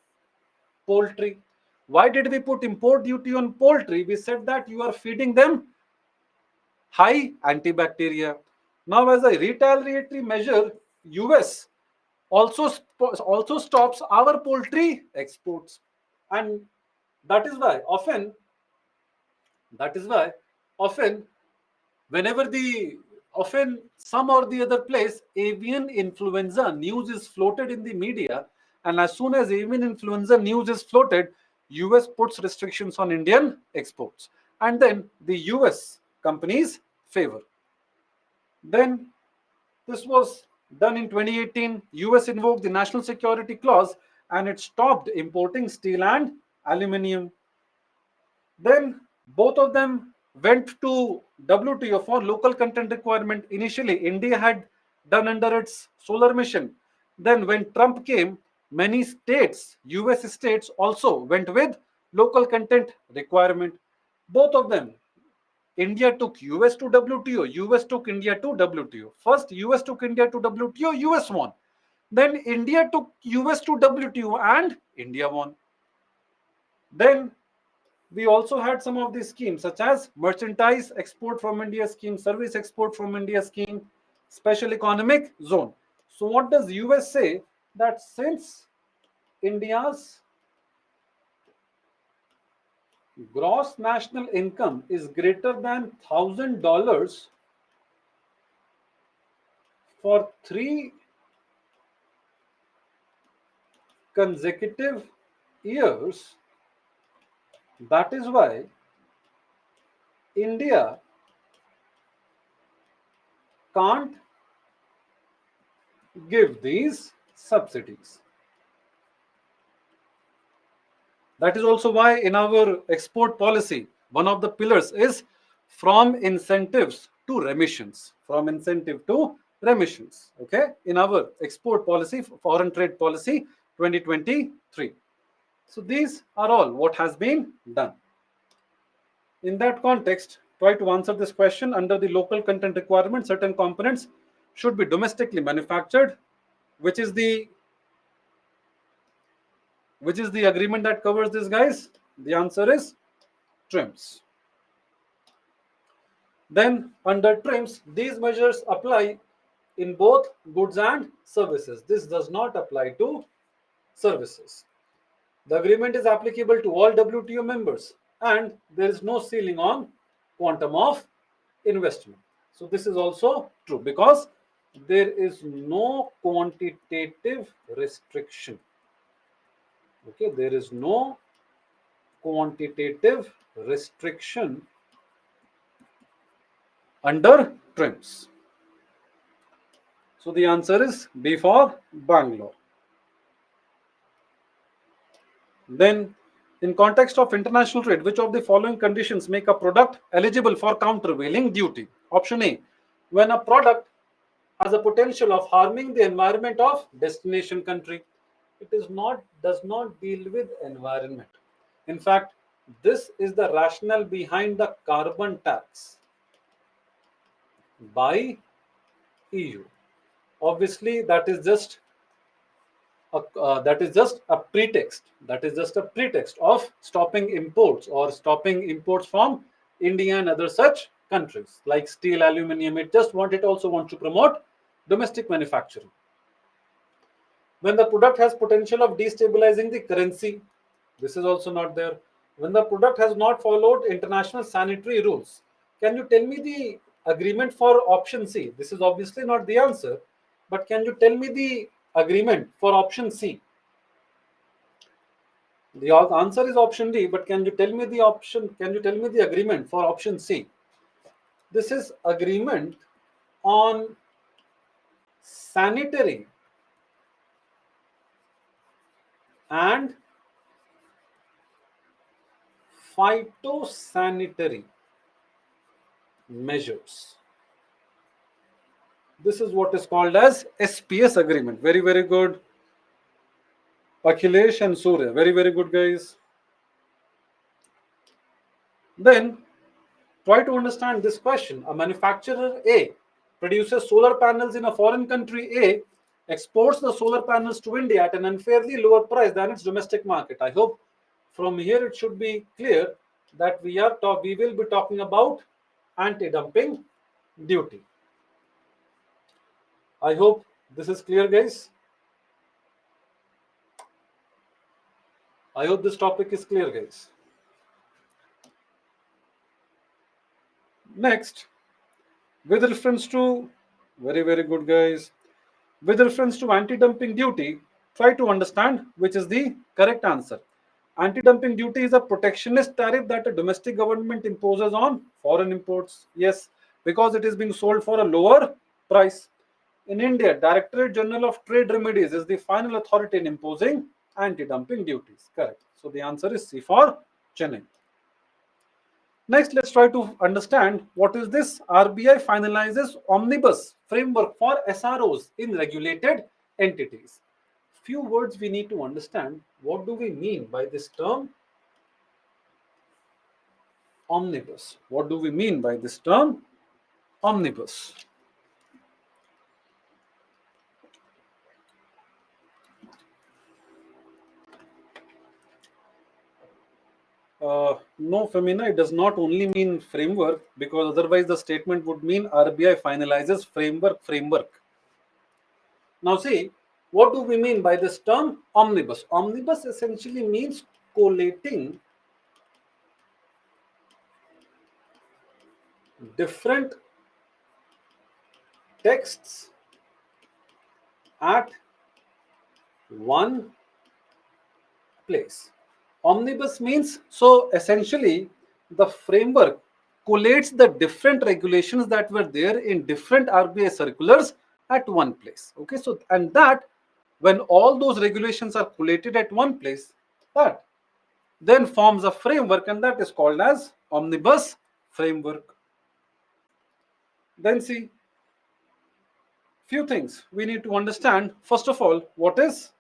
poultry. Why did we put import duty on poultry? We said that you are feeding them high antibacteria. Now, as a retaliatory measure, US also stops our poultry exports, and that is why often that is why often whenever the often some or the other place avian influenza news is floated in the media, and as soon as avian influenza news is floated, US puts restrictions on Indian exports, and then the US companies favor. Then this was done in 2018. US invoked the national security clause and it stopped importing steel and aluminium. Then both of them went to WTO for local content requirement. Initially, India had done under its solar mission. Then, when Trump came, many states, US states, also went with local content requirement. Both of them. India took US to WTO, US took India to WTO. First, US took India to WTO, US won. Then India took US to WTO and India won. Then we also had some of these schemes such as merchandise export from India scheme, service export from India scheme, special economic zone. So what does US say? That since India's gross national income is greater than $1,000 for 3 consecutive years, that is why India can't give these subsidies. That is also why in our export policy, one of the pillars is from incentives to remissions. From incentive to remissions. Okay, in our export policy, foreign trade policy 2023. So these are all what has been done. In that context, try to answer this question. Under the local content requirement, certain components should be domestically manufactured. Which is the agreement that covers this, guys? The answer is TRIMS. Then under TRIMS, these measures apply in both goods and services. This does not apply to services. The agreement is applicable to all WTO members and there is no ceiling on quantum of investment. So this is also true because there is no quantitative restriction. Okay, there is no quantitative restriction under TRIMS. So the answer is B for Bangalore. Then, in context of international trade, which of the following conditions make a product eligible for countervailing duty? Option A, when a product has a potential of harming the environment of destination country. It does not deal with environment. In fact, this is the rationale behind the carbon tax by EU. Obviously, that is just a pretext. That is just a pretext of stopping imports or stopping imports from India and other such countries like steel, aluminium. It also wants to promote domestic manufacturing. When the product has potential of destabilizing the currency, this is also not there. When the product has not followed international sanitary rules, can you tell me the agreement for option C? This is obviously not the answer, but can you tell me the agreement for option C? The answer is option D, but can you tell me the option? Can you tell me the agreement for option C? This is agreement on sanitary and phytosanitary measures. This is what is called as SPS agreement. Very, very good. Akhilesh and Surya. Very, very good, guys. Then try to understand this question. A manufacturer A produces solar panels in a foreign country A, exports the solar panels to India at an unfairly lower price than its domestic market. I hope from here it should be clear that we will be talking about anti-dumping duty. I hope This is clear, guys. I hope this topic is clear, guys. Next, with reference to, very good, guys. With reference to anti-dumping duty, try to understand which is the correct answer. Anti-dumping duty is a protectionist tariff that a domestic government imposes on foreign imports. Yes, because it is being sold for a lower price. In India, Directorate General of Trade Remedies is the final authority in imposing anti-dumping duties. Correct. So the answer is C for Chennai. Next, let's try to understand what is this. RBI finalizes omnibus framework for SROs in regulated entities. Few words we need to understand. What do we mean by this term omnibus? What do we mean by this term omnibus? No, Femina, it does not only mean framework, because otherwise the statement would mean RBI finalizes framework. Now see, what do we mean by this term omnibus? Omnibus essentially means collating different texts at one place. Omnibus means, so essentially the framework collates the different regulations that were there in different RBI circulars at one place. Okay, so and that when all those regulations are collated at one place, that then forms a framework, and that is called as omnibus framework. Then see, few things we need to understand. First of all, what is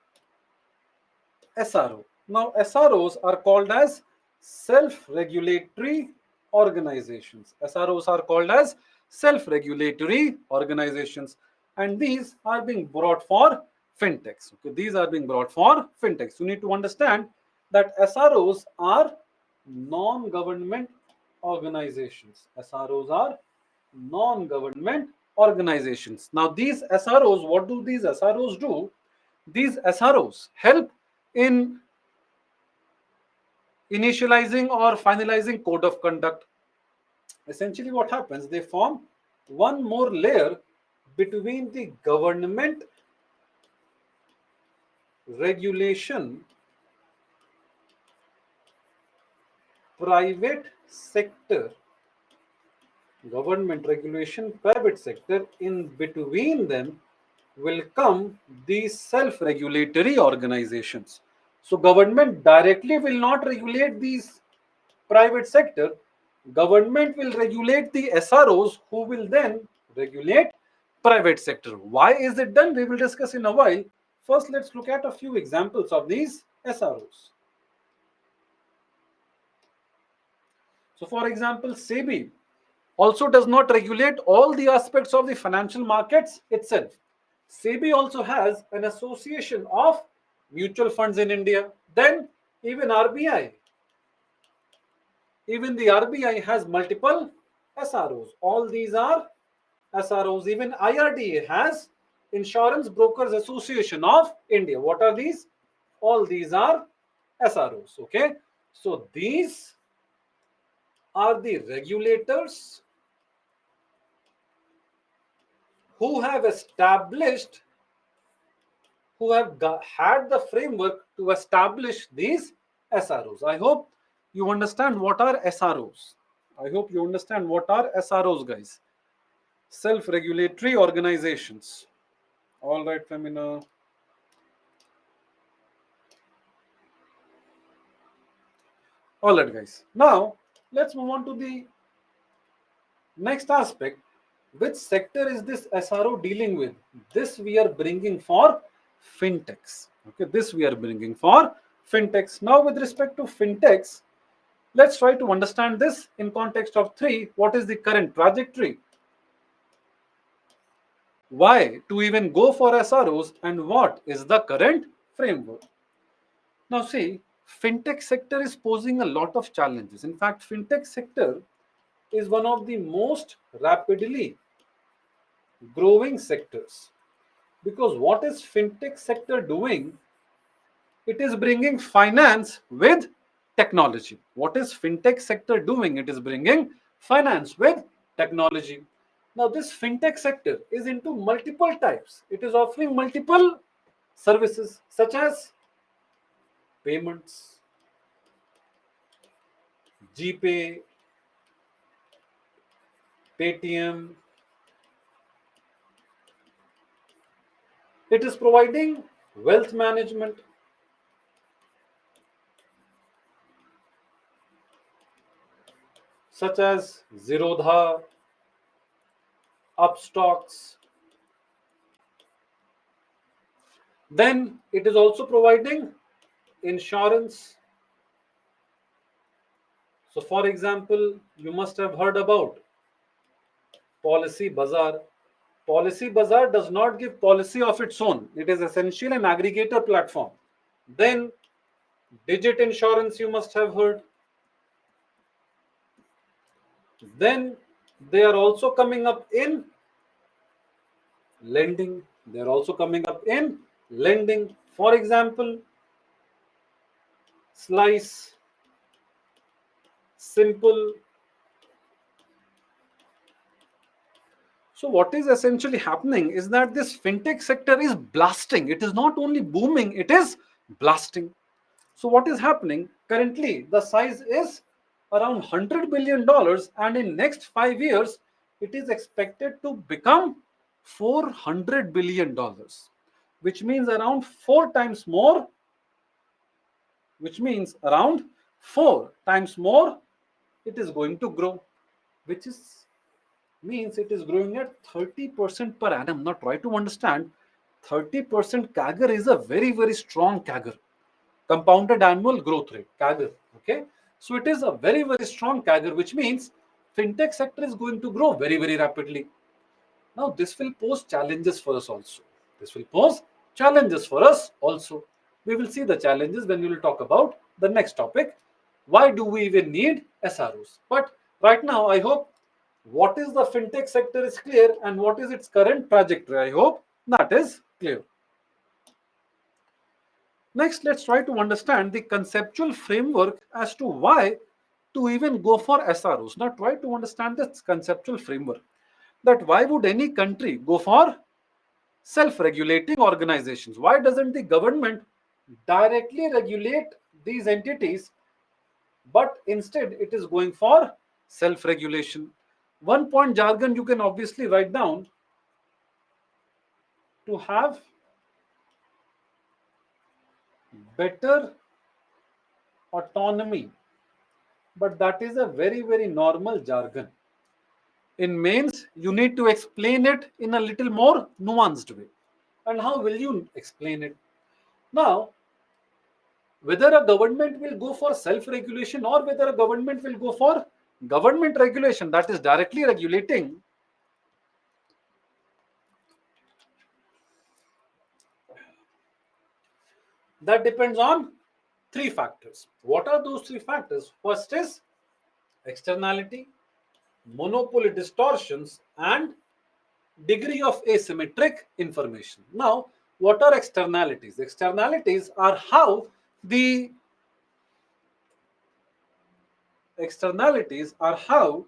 SRO? Now, SROs are called as self-regulatory organizations. SROs are called as self-regulatory organizations, and these are being brought for fintechs. Okay, these are being brought for fintechs. You need to understand that SROs are non-government organizations. SROs are non-government organizations. Now, these SROs, what do these SROs do? These SROs help in initializing or finalizing code of conduct. Essentially, what happens? They form one more layer between the government regulation, private sector, government regulation, private sector. In between them will come these self-regulatory organizations. So government directly will not regulate these private sector. Government will regulate the SROs, who will then regulate private sector. Why is it done? We will discuss in a while. First, let's look at a few examples of these SROs. So for example, SEBI also does not regulate all the aspects of the financial markets itself. SEBI also has an association of mutual funds in India. Then even RBI, even the RBI has multiple SROs. All these are SROs. Even IRDA has Insurance Brokers Association of India. What are these? All these are SROs. Okay. So these are the regulators who have established, who have had the framework to establish these SROs. I hope you understand what are SROs. I hope you understand what are SROs, guys. Self-regulatory organizations. All right, Femina. All right, guys. Now, let's move on to the next aspect. Which sector is this SRO dealing with? This we are bringing for fintechs. Okay, this we are bringing for fintechs. Now, with respect to fintechs, let's try to understand this in context of 3. What is the current trajectory? Why to even go for SROs, and what is the current framework? Now see, fintech sector is posing a lot of challenges. In fact, fintech sector is one of the most rapidly growing sectors. Because what is fintech sector doing? It is bringing finance with technology. What is fintech sector doing? It is bringing finance with technology. Now this fintech sector is into multiple types. It is offering multiple services such as payments, GPay, Paytm. It is providing wealth management such as Zerodha, Upstocks. Then it is also providing insurance. So, for example, you must have heard about Policy Bazaar. Policy Bazaar does not give policy of its own. It is essentially an aggregator platform. Then Digit Insurance you must have heard. Then they are also coming up in lending. They are also coming up in lending. For example, Slice, Simple. So what is essentially happening is that this fintech sector is blasting. It is not only booming, it is blasting. So what is happening? Currently, the size is around $100 billion, and in next 5 years, it is expected to become $400 billion, which means around four times more. Which means around four times more. It is going to grow, which is means it is growing at 30% per annum. Now try to understand, 30% CAGR is a very, very strong CAGR, compounded annual growth rate, CAGR. Okay, so it is a very, very strong CAGR, which means fintech sector is going to grow very, very rapidly. Now this will pose challenges for us also. This will pose challenges for us also. We will see the challenges when we will talk about the next topic. Why do we even need SROs? But right now, I hope what is the fintech sector is clear and what is its current trajectory. I hope that is clear. Next, let's try to understand the conceptual framework as to why to even go for SROs. Now, try to understand this conceptual framework, that why would any country go for self-regulating organizations? Why doesn't the government directly regulate these entities, but instead it is going for self-regulation? One point jargon you can obviously write down: to have better autonomy. But that is a very, very normal jargon. In mains, you need to explain it in a little more nuanced way. And how will you explain it? Now, whether a government will go for self-regulation or whether a government will go for government regulation, that is directly regulating, that depends on three factors. What are those three factors? First is externality, monopoly distortions, and degree of asymmetric information. Now, what are externalities? Externalities are how the externalities are how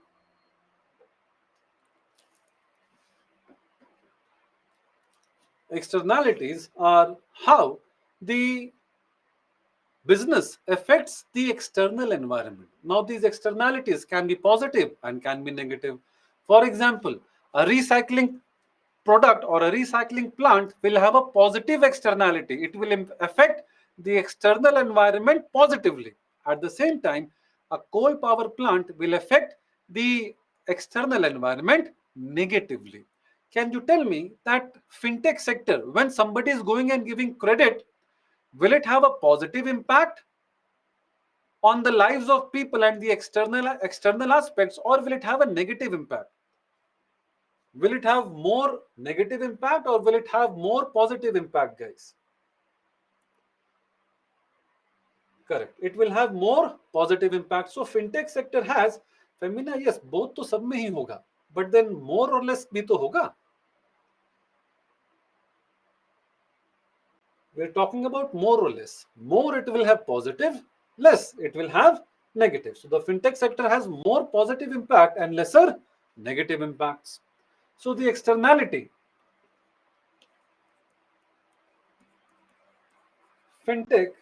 externalities are how the business affects the external environment. Now, these externalities can be positive and can be negative. For example, a recycling product or a recycling plant will have a positive externality. It will affect the external environment positively. At the same time, a coal power plant will affect the external environment negatively. Can you tell me that fintech sector, when somebody is going and giving credit, will it have a positive impact on the lives of people and the external aspects, or will it have a negative impact? Will it have more negative impact or will it have more positive impact, guys? Correct, it will have more positive impact. So fintech sector has femina, yes, both तो सब में ही होगा, but then more or less भी तो होगा. We're talking about more or less. More it will have positive, less it will have negative. So the fintech sector has more positive impact and lesser negative impacts. So the externality, fintech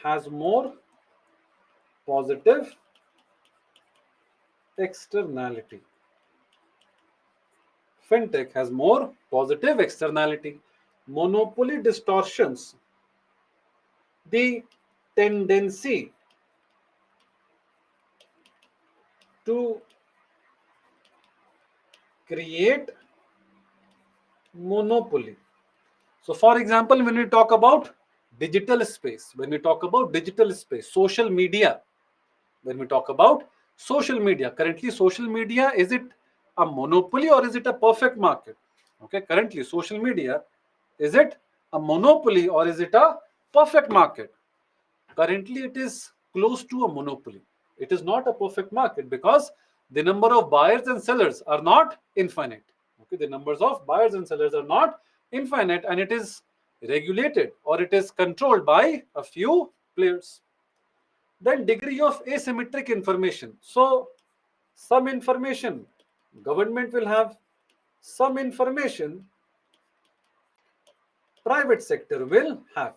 has more positive externality. Fintech has more positive externality. Monopoly distortions, the tendency to create monopoly. So, for example, when we talk about digital space, social media, when we talk about social media, currently social media, is it a monopoly or is it a perfect market? Okay, currently social media, is it a monopoly or is it a perfect market? Currently it is close to a monopoly. It is not a perfect market because the number of buyers and sellers are not infinite. Okay, the numbers of buyers and sellers are not infinite, and it is regulated or it is controlled by a few players. Then degree of asymmetric information. So some information government will have, some information private sector will have.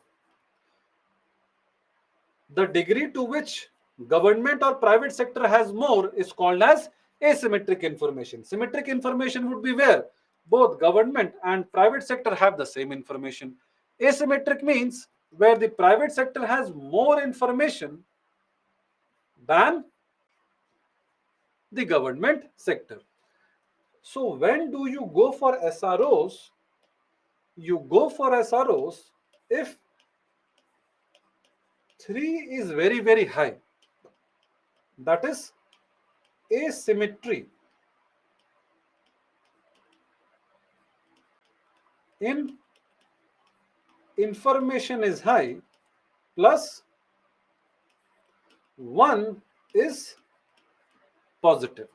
The degree to which government or private sector has more is called as asymmetric information. Symmetric information would be where both government and private sector have the same information. Asymmetric means where the private sector has more information than the government sector. So when do you go for SROs? You go for SROs if 3 is very, very high. That is asymmetry in information is high, plus 1 is positive.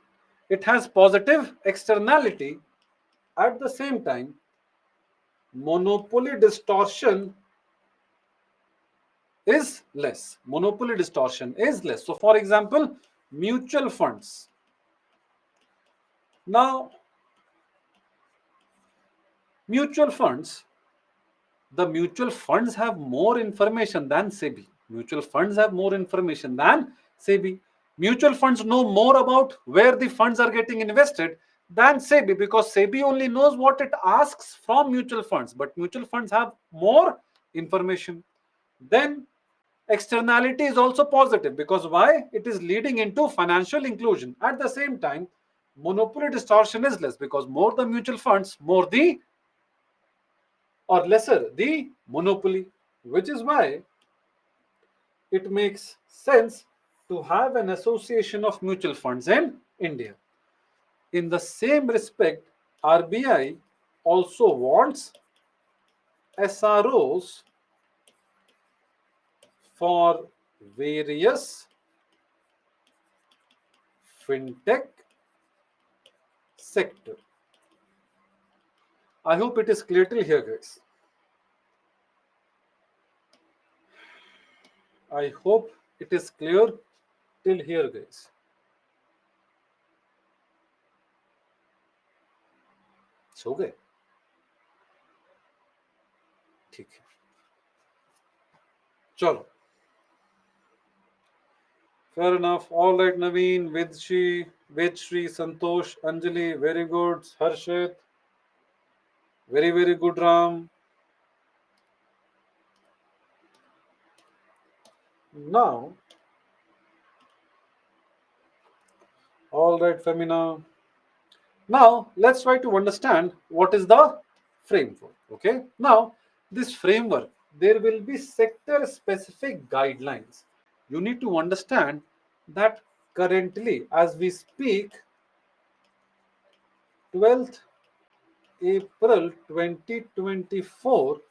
It has positive externality. At the same time, monopoly distortion is less. Monopoly distortion is less. So, for example, mutual funds. Now, mutual funds, the mutual funds have more information than SEBI. Mutual funds have more information than SEBI. Mutual funds know more about where the funds are getting invested than SEBI, because SEBI only knows what it asks from mutual funds, but mutual funds have more information. Then externality is also positive, because why? It is leading into financial inclusion. At the same time, monopoly distortion is less, because more the mutual funds, more the or lesser the monopoly, which is why it makes sense to have an association of mutual funds in India. In the same respect, RBI also wants SROs for various fintech sector. I hope it is clear till here, guys. I hope it is clear till here, guys. सो गए ठीक है चलो fair enough. All right, Naveen, Vedshri, Santosh, Anjali, very good. Harshit, very, very good, Ram. Now, all right, Femina. Now, let's try to understand what is the framework. Okay. Now, this framework, there will be sector specific guidelines. You need to understand that currently, as we speak, 12th April 2024,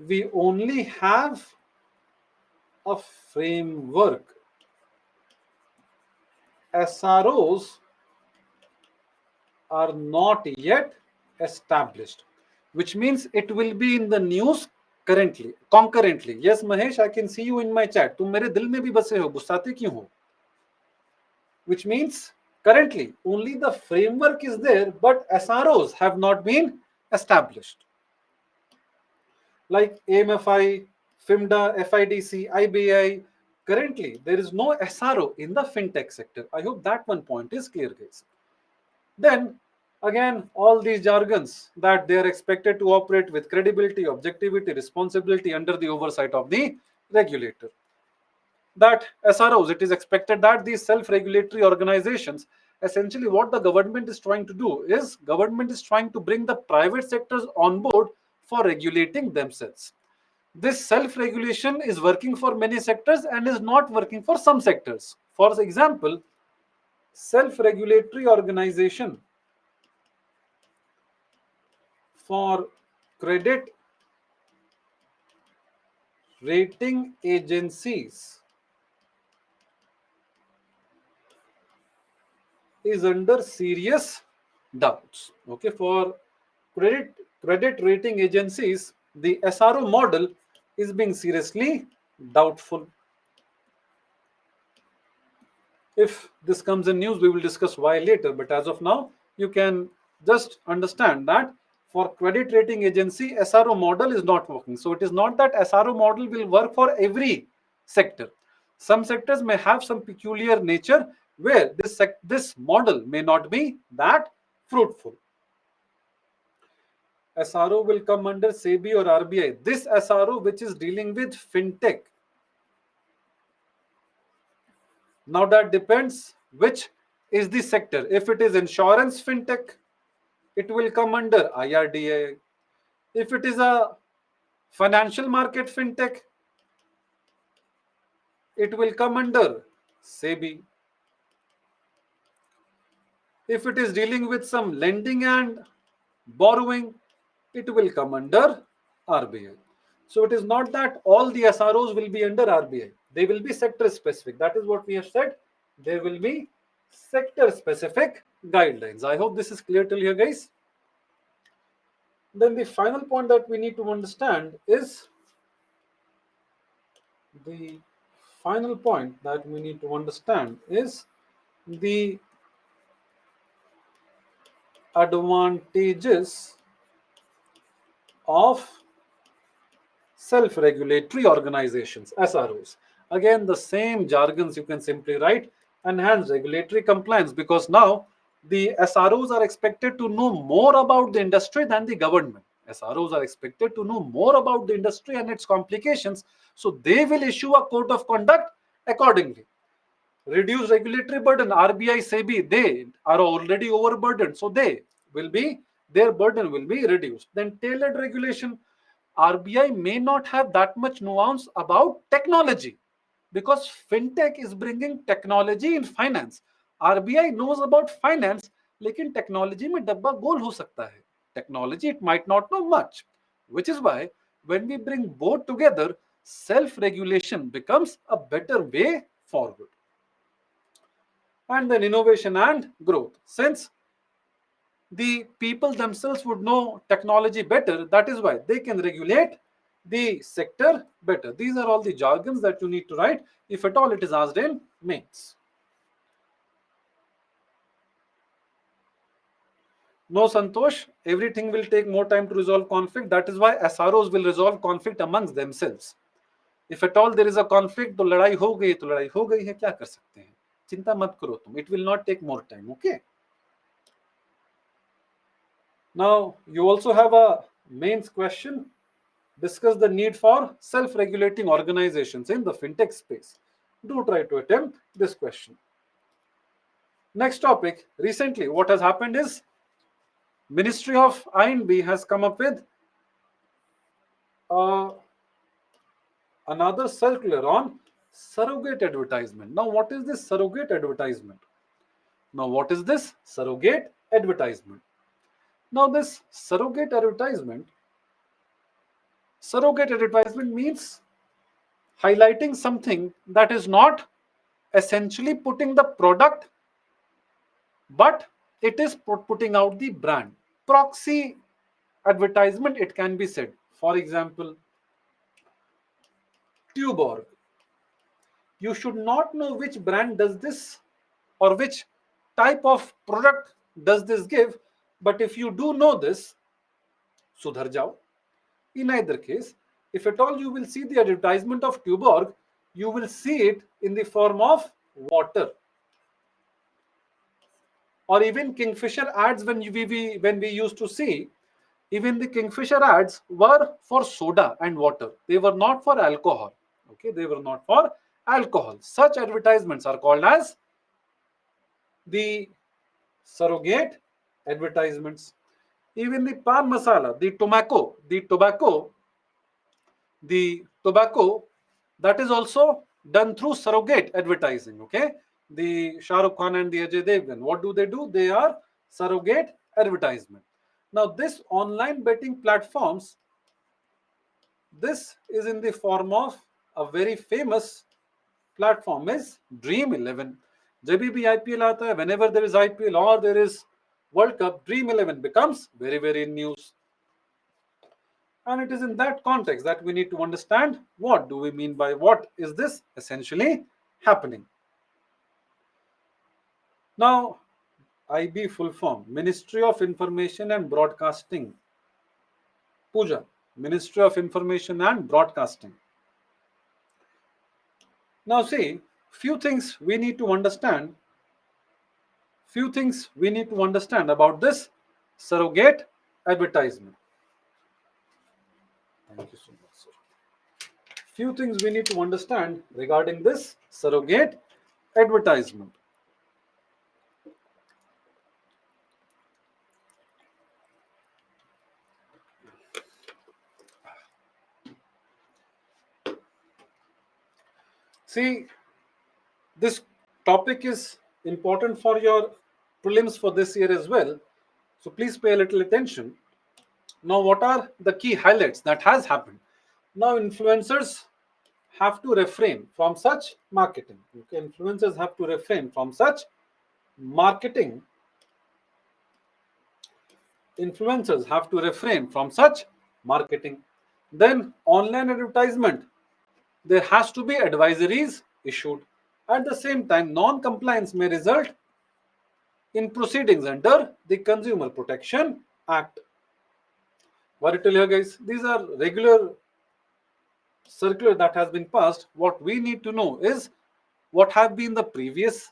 we only have a framework. SROs are not yet established. which means it will be in the news currently, concurrently. Yes, Mahesh, I can see you in my chat. तुम मेरे दिल में भी बसे हो, गुस्साते क्यों हो? Which means currently only the framework is there, but SROs have not been established. Like AMFI, FIMDA, FIDC, IBI. Currently, there is no SRO in the fintech sector. I hope that one point is clear, guys. Then, again, all these jargons that they are expected to operate with credibility, objectivity, responsibility under the oversight of the regulator. That SROs, it is expected that these self-regulatory organizations, essentially what the government is trying to do is government is trying to bring the private sectors on board for regulating themselves. This self-regulation is working for many sectors and is not working for some sectors. For example, self-regulatory organization for credit rating agencies is under serious doubts. Okay, for credit rating agencies, the SRO model is being seriously doubtful. If this comes in news, we will discuss why later. But as of now, you can just understand that for credit rating agency, SRO model is not working. So it is not that SRO model will work for every sector. Some sectors may have some peculiar nature where this model may not be that fruitful. SRO will come under SEBI or RBI. This SRO which is dealing with fintech. Now that depends which is the sector. If it is insurance fintech, it will come under IRDA. If it is a financial market fintech, it will come under SEBI. If it is dealing with some lending and borrowing, it will come under RBI. So it is not that all the SROs will be under RBI. They will be sector specific. That is what we have said. There will be sector specific guidelines. I hope this is clear till here, guys. Then the final point that we need to understand is the advantages of self-regulatory organizations, SROs. Again, the same jargons you can simply write: enhanced regulatory compliance, because now the SROs are expected to know more about the industry than the government. SROs are expected to know more about the industry and its complications, so they will issue a code of conduct accordingly. Reduce regulatory burden. RBI, SEBI, they are already overburdened, so their burden will be reduced. Then tailored regulation. RBI may not have that much nuance about technology because fintech is bringing technology in finance. RBI knows about finance, लेकिन technology में डब्बा गोल हो सकता है. Technology it might not know much, which is why when we bring both together, self-regulation becomes a better way forward. And then innovation and growth. Since the people themselves would know technology better, that is why they can regulate the sector better. These are all the jargons that you need to write if at all it is asked in mains. No, Santosh, everything will take more time to resolve conflict. That is why SROs will resolve conflict amongst themselves. If at all there is a conflict, तो लड़ाई हो गई है, क्या कर सकते हैं? चिंता मत करो तुम. It will not take more time, okay? Now, you also have a mains question. Discuss the need for self-regulating organizations in the fintech space. Do try to attempt this question. Next topic. Recently, what has happened is Ministry of I&B has come up with another circular on surrogate advertisement. Now, what is this surrogate advertisement? Now, this surrogate advertisement means highlighting something that is not essentially putting the product, but it is putting out the brand. Proxy advertisement, it can be said. For example, Tuborg. You should not know which brand does this or which type of product does this give, but if you do know this, sudhar jao. In either case, if at all you will see the advertisement of Tuborg, you will see it in the form of water. Or even Kingfisher ads, when we used to see, even the Kingfisher ads were for soda and water. They were not for alcohol. Okay, they were not for alcohol. Such advertisements are called as the surrogate advertisements. Even the pan masala, the tobacco, that is also done through surrogate advertising. Okay, the Shah Rukh Khan and the Ajay Devgan, what do? They are surrogate advertisement. Now, this online betting platforms, this is in the form of a very famous platform is Dream 11. जब भी IPL आता है, whenever there is IPL or there is World Cup, Dream 11 becomes very, very in news. And it is in that context that we need to understand what do we mean by what is this essentially happening. Now, IB full form, Ministry of Information and Broadcasting. Pooja, Ministry of Information and Broadcasting. Now see, few things we need to understand about this surrogate advertisement. Thank you so much, sir. Few things we need to understand regarding this surrogate advertisement. See, this topic is important for your prelims for this year as well. So please pay a little attention. Now, what are the key highlights that has happened? Now, influencers have to refrain from such marketing. Okay, influencers have to refrain from such marketing. Influencers have to refrain from such marketing. Then, online advertisement, there has to be advisories issued. At the same time, non-compliance may result in proceedings under the Consumer Protection Act. What it tell you guys? These are regular circular that has been passed. What we need to know is what have been the previous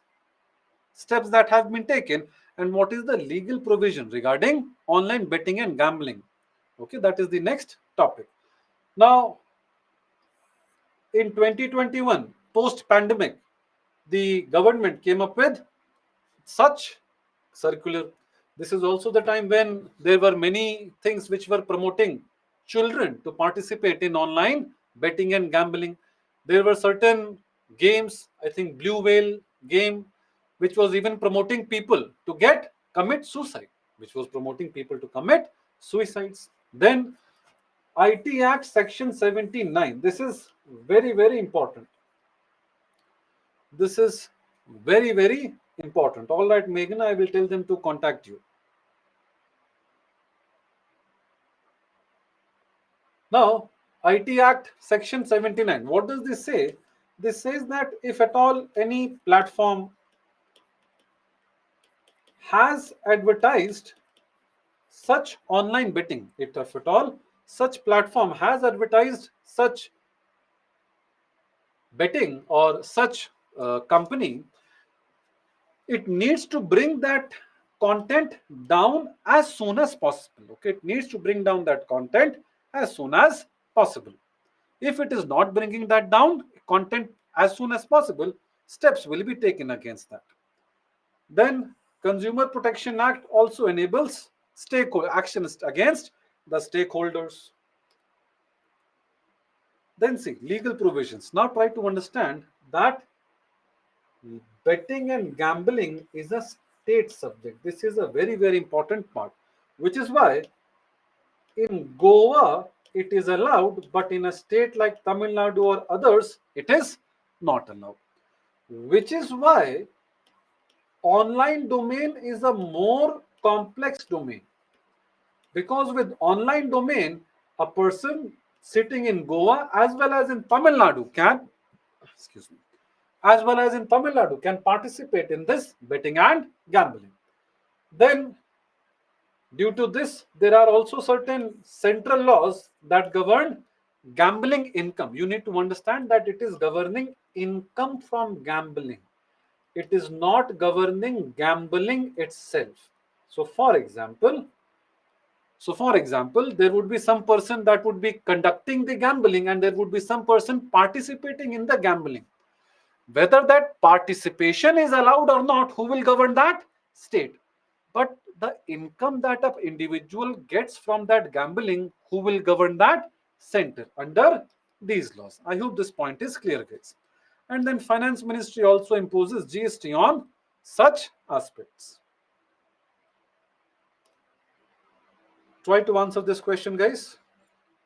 steps that have been taken and what is the legal provision regarding online betting and gambling. Okay, that is the next topic. Now, in 2021, post pandemic, the government came up with such circular. This is also the time when there were many things which were promoting children to participate in online betting and gambling. There were certain games, I think Blue Whale game, which was even promoting people to commit suicide, which was promoting people to commit suicides. Then IT Act Section 79. This is very, very important. This is very, very important. All right, Meghna, I will tell them to contact you. Now, IT Act Section 79. What does this say? This says that if at all any platform has advertised such online betting, if at all such platform has advertised such betting or such company, it needs to bring that content down as soon as possible. Okay, it needs to bring down that content as soon as possible. If it is not bringing that down content as soon as possible, steps will be taken against that. Then Consumer Protection Act also enables stakeholder actions against the stakeholders. Then see legal provisions. Now try to understand that betting and gambling is a state subject. This is a very, very important part, which is why in Goa it is allowed, but in a state like Tamil Nadu or others, it is not allowed. Which is why online domain is a more complex domain. Because with online domain, a person sitting in Goa as well as in Tamil Nadu can, excuse me, as well as in Tamil Nadu can participate in this betting and gambling. Then, due to this, there are also certain central laws that govern gambling income. You need to understand that it is governing income from gambling. It is not governing gambling itself. So, for example, there would be some person that would be conducting the gambling and there would be some person participating in the gambling. Whether that participation is allowed or not, who will govern that? State. But the income that an individual gets from that gambling, who will govern that? Center under these laws. I hope this point is clear, guys. And then Finance Ministry also imposes GST on such aspects. Try to answer this question, guys.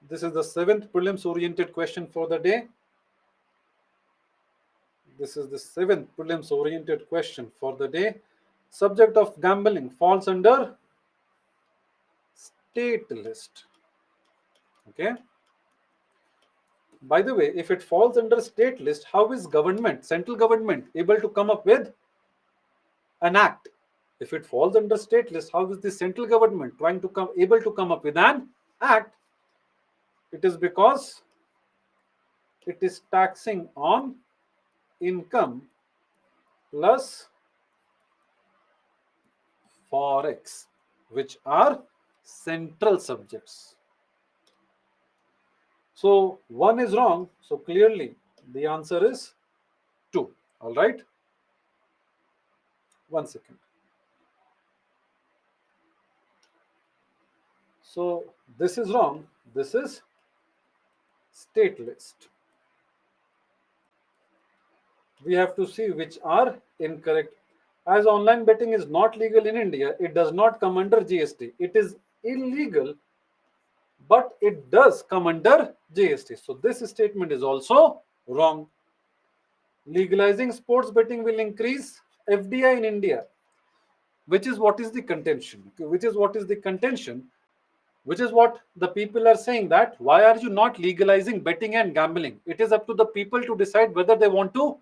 This is the 7th prelims oriented question for the day. This is the 7th prelims oriented question for the day. Subject of gambling falls under state list. Okay. By the way, if it falls under state list, how is government, central government, able to come up with an act? If it falls under state list, how is the central government trying to able to come up with an act? It is because it is taxing on income plus forex, which are central subjects. So 1 is wrong. So clearly the answer is 2. All right. 1 second. So this is wrong. This is state list. We have to see which are incorrect. As online betting is not legal in India, it does not come under GST. It is illegal, but it does come under GST. So this statement is also wrong. Legalizing sports betting will increase FDI in India, which is what is the contention. Which is what is the contention. Which is what the people are saying, that why are you not legalizing betting and gambling? It is up to the people to decide whether they want to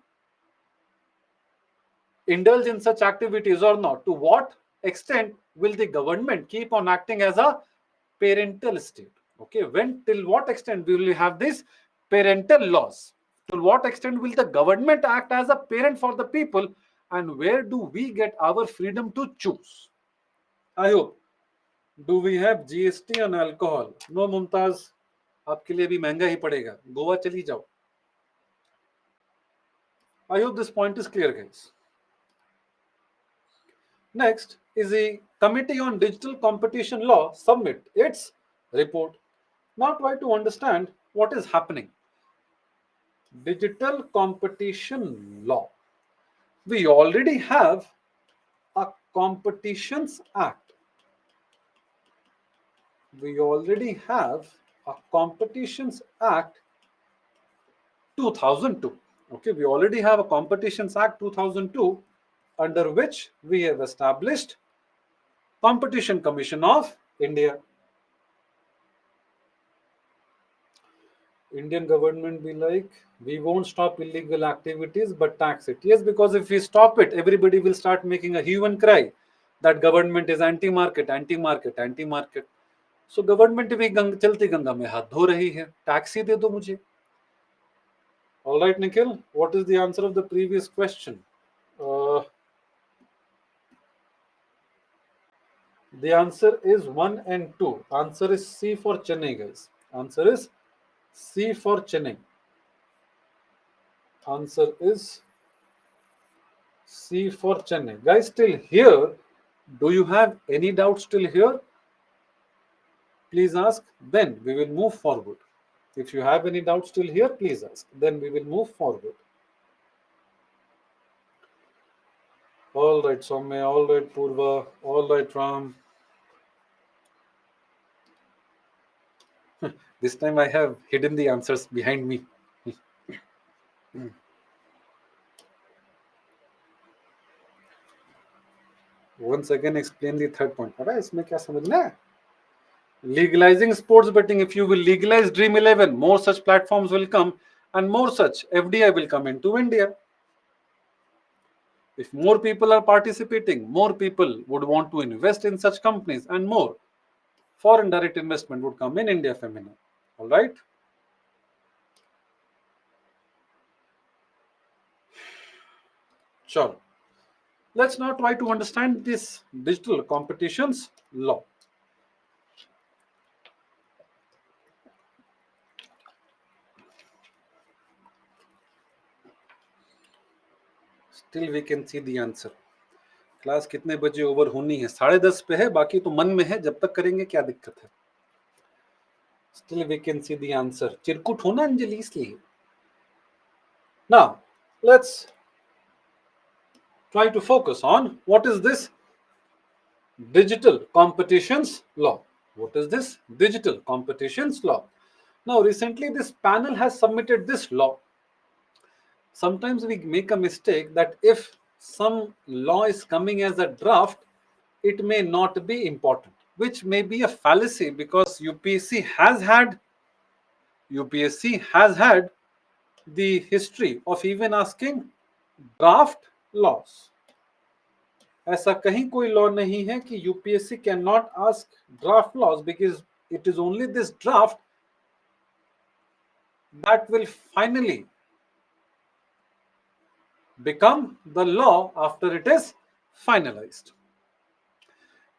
indulge in such activities or not. To what extent will the government keep on acting as a parental state? Okay, when, till what extent will we have these parental laws? To what extent will the government act as a parent for the people? And where do we get our freedom to choose? I hope. Do we have GST on alcohol? No, Mumtaz. आपके लिए भी महंगा ही पड़ेगा. गोवा चली जाओ. I hope this point is clear, guys. Next is the Committee on Digital Competition Law submit its report. Now try to understand what is happening. Digital Competition Law. We already have a Competitions Act. We already have a Competitions Act 2002. Okay, we already have a Competitions Act 2002, under which we have established Competition Commission of India. Indian government be like, we won't stop illegal activities but tax it. Yes, because if we stop it, everybody will start making a hue and cry that government is anti-market, anti-market, anti-market. So government भी चलती गंगा में हाथ धो रही है. Tax ही दे दो मुझे. All right, Nikhil, what is the answer of the previous question? The answer is 1 and 2. Answer is C for Chennai, guys. Answer is C for Chennai. Answer is C for Chennai. Guys, still here, do you have any doubts still here? Please ask, then we will move forward. If you have any doubts still here, please ask. Then we will move forward. All right, Soumya. All right, Purva. All right, Ram. This time I have hidden the answers behind me. Once again, explain the third point. पता है इसमें क्या समझना है? Legalizing sports betting, if you will legalize Dream 11, more such platforms will come and more such FDI will come into India. If more people are participating, more people would want to invest in such companies and more foreign direct investment would come in India Femina. All right. Sure. Let's now try to understand this digital competitions law. Still we can see the answer. Class कितने बजे over होनी है? 10:30 पे है, बाकी तो मन में है, जब तक करेंगे क्या दिक्कत है? Still we can see the answer. चिरकुट होना अंजलि इसलिए. Now let's try to focus on what is this digital competitions law. What is this digital competitions law? Now recently this panel has submitted this law. Sometimes we make a mistake that if some law is coming as a draft, it may not be important, which may be a fallacy because UPSC has had the history of even asking draft laws. ऐसा कहीं कोई law नहीं है कि UPSC can not ask draft laws because it is only this draft that will finally become the law after it is finalized.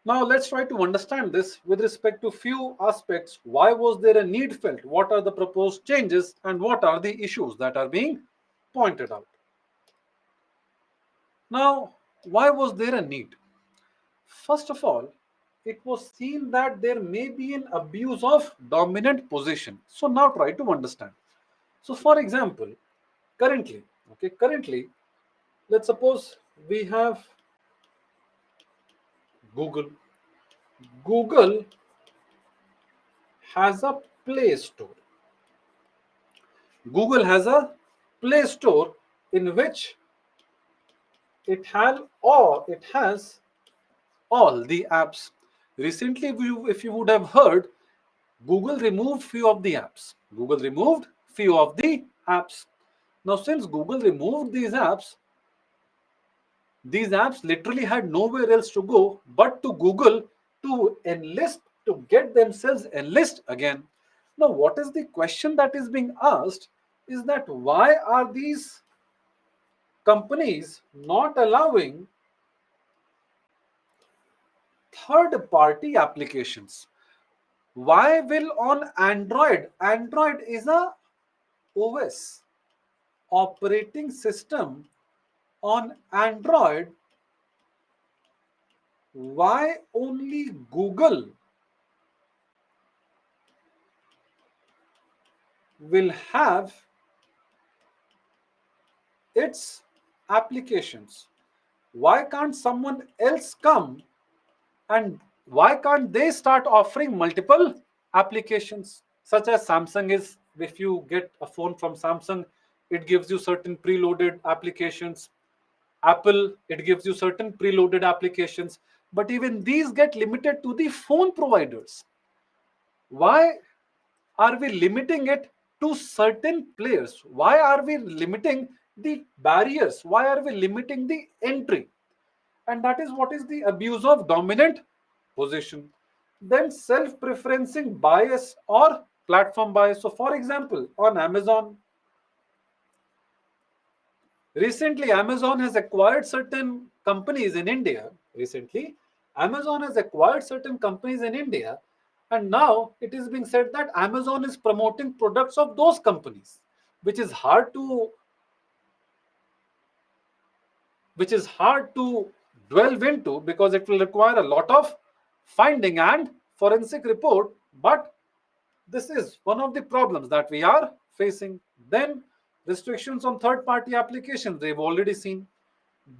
Now let's try to understand this with respect to few aspects. Why was there a need felt? What are the proposed changes and what are the issues that are being pointed out? Now, why was there a need? First of all, it was seen that there may be an abuse of dominant position. So now try to understand. So for example, currently, let's suppose we have Google. Google has a Play Store. Google has a Play Store in which it has all the apps. Recently, if you would have heard, Google removed few of the apps. Google removed few of the apps. Now, since Google removed these apps literally had nowhere else to go but to Google to enlist, to get themselves enlist again. Now, what is the question that is being asked is that why are these companies not allowing third party applications? Why will on Android is a OS, operating system on Android, why only Google will have its applications? Why can't someone else come and why can't they start offering multiple applications such as Samsung is? If you get a phone from Samsung, it gives you certain preloaded applications. Apple, it gives you certain preloaded applications, but even these get limited to the phone providers. Why are we limiting it to certain players? Why are we limiting the barriers? Why are we limiting the entry? And that is what is the abuse of dominant position. Then self-preferencing bias or platform bias. So for example, on Amazon, recently Amazon has acquired certain companies in India. And now it is being said that Amazon is promoting products of those companies, which is hard to delve into because it will require a lot of finding and forensic report. But this is one of the problems that we are facing. Then restrictions on third party applications, they've already seen.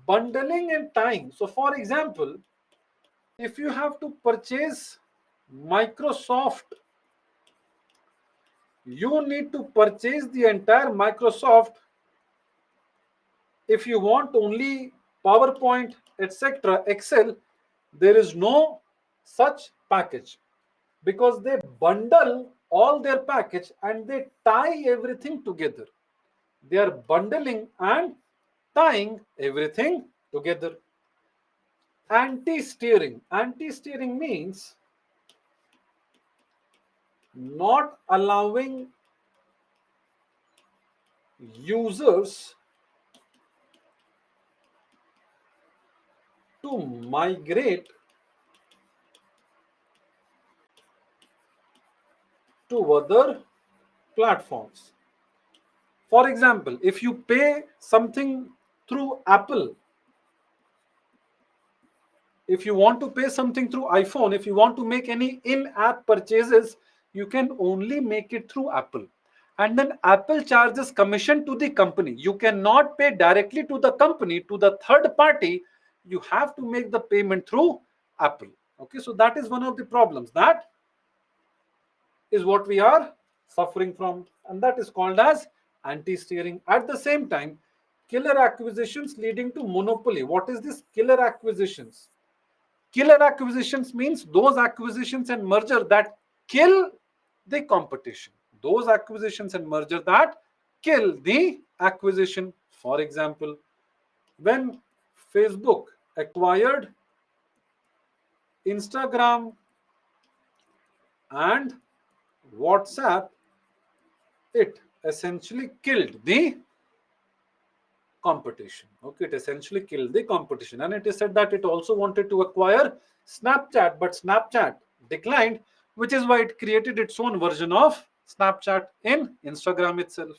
Bundling and tying. So for example, if you have to purchase Microsoft, you need to purchase the entire Microsoft. If you want only PowerPoint, etc., Excel, there is no such package. because they bundle all their package and they tie everything together. They are bundling and tying everything together. Anti-steering. Anti-steering means not allowing users to migrate to other platforms. For example, if you pay something through Apple, if you want to pay something through iPhone, if you want to make any in-app purchases, you can only make it through Apple. And then Apple charges commission to the company. You cannot pay directly to the company, to the third party. You have to make the payment through Apple. Okay, so that is one of the problems. That is what we are suffering from, and that is called as anti-steering. At the same time, killer acquisitions leading to monopoly. What is this killer acquisitions? Killer acquisitions means those acquisitions and merger that kill the competition. Those acquisitions and merger that kill the acquisition. For example, when Facebook acquired Instagram and WhatsApp, it essentially killed the competition. Okay, it essentially killed the competition. And it is said that it also wanted to acquire Snapchat, but Snapchat declined, which is why it created its own version of Snapchat in Instagram itself.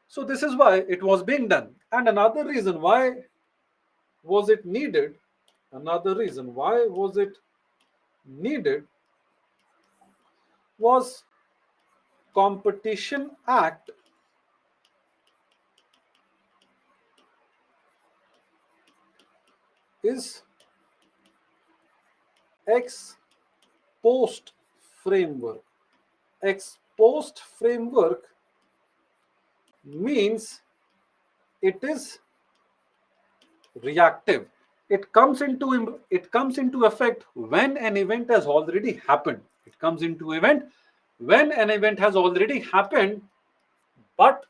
So this is why it was being done. And another reason why was it needed, another reason why was it needed was Competition Act is ex post framework. Ex post framework means it is reactive. It comes into effect when an event has already happened. It comes into event when an event has already happened, but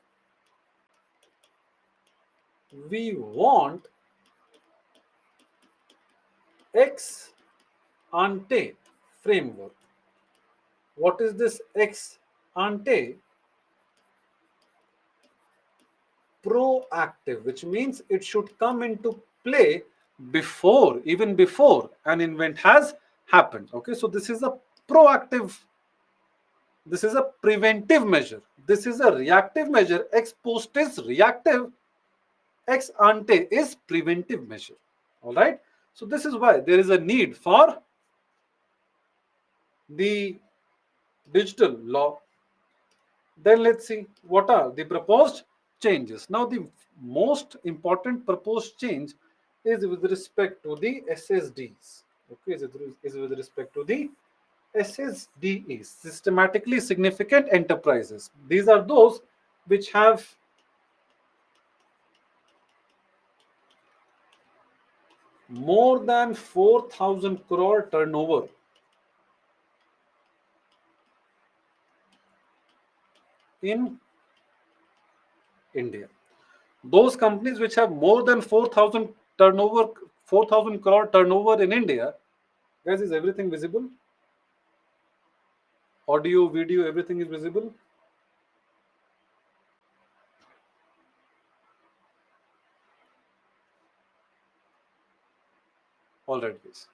we want ex ante framework. What is this ex ante? Proactive, which means it should come into play before, even before an event has happened. Okay, so this is a proactive, this is a preventive measure. This is a reactive measure. Ex post is reactive, ex ante is preventive measure. All right, so this is why there is a need for the digital law. Then let's see what are the proposed changes. Now, the most important proposed change is with respect to the SSDs. Okay, is with respect to the SSDEs, systematically significant enterprises. These are those which have more than 4,000 crore turnover in India. Those companies which have more than 4,000 turnover, 4,000 crore turnover in India, guys, is everything visible? Audio, video, everything is visible? All right, guys.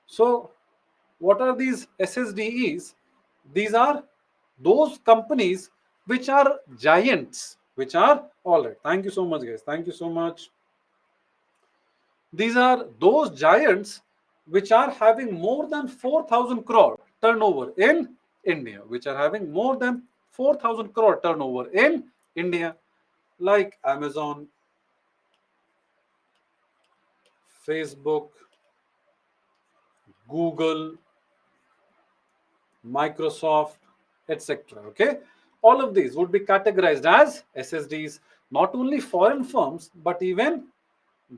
So, what are these SSDEs? These are those companies which are giants, which are all right. Thank you so much, guys. Thank you so much. These are those giants which are having more than 4,000 crore turnover in India, which are having more than 4,000 crore turnover in India, like Amazon, Facebook, Google, Microsoft, etc. Okay, all of these would be categorized as SSDs. Not only foreign firms, but even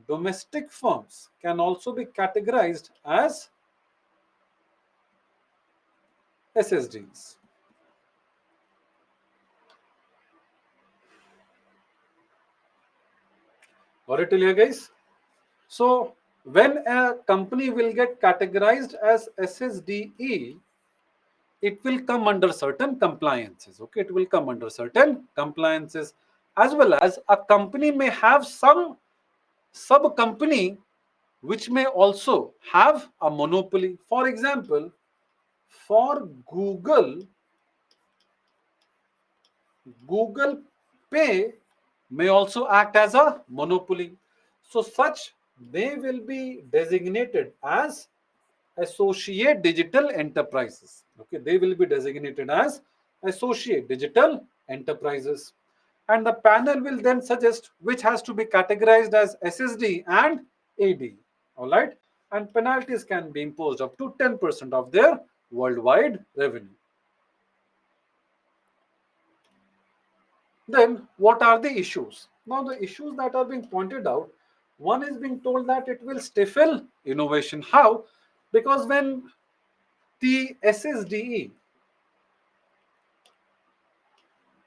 domestic firms can also be categorized as SSDs. Got it till here, guys? So when a company will get categorized as SSDE, it will come under certain compliances. Okay, it will come under certain compliances, as well as a company may have some sub company which may also have a monopoly. For example, for Google Pay may also act as a monopoly. So such they will be designated as associate digital enterprises. Okay, they will be designated as associate digital enterprises. And the panel will then suggest which has to be categorized as SSD and AD. All right. And penalties can be imposed up to 10% of their worldwide revenue. Then what are the issues? Now the issues that are being pointed out, one is being told that it will stifle innovation. How? Because when the SSDE,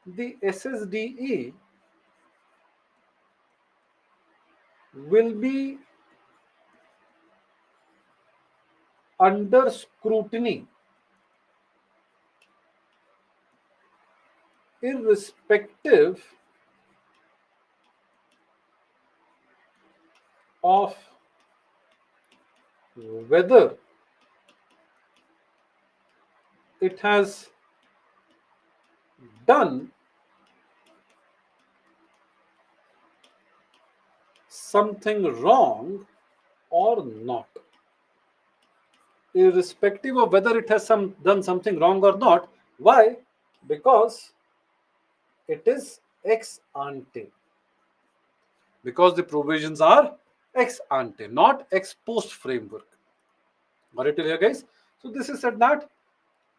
the SSDE will be under scrutiny irrespective of whether it has done something wrong or not. Irrespective of whether it has done something wrong or not. Why? Because it is ex ante. Because the provisions are ex ante, not ex post framework. Got it here, guys? So this is said that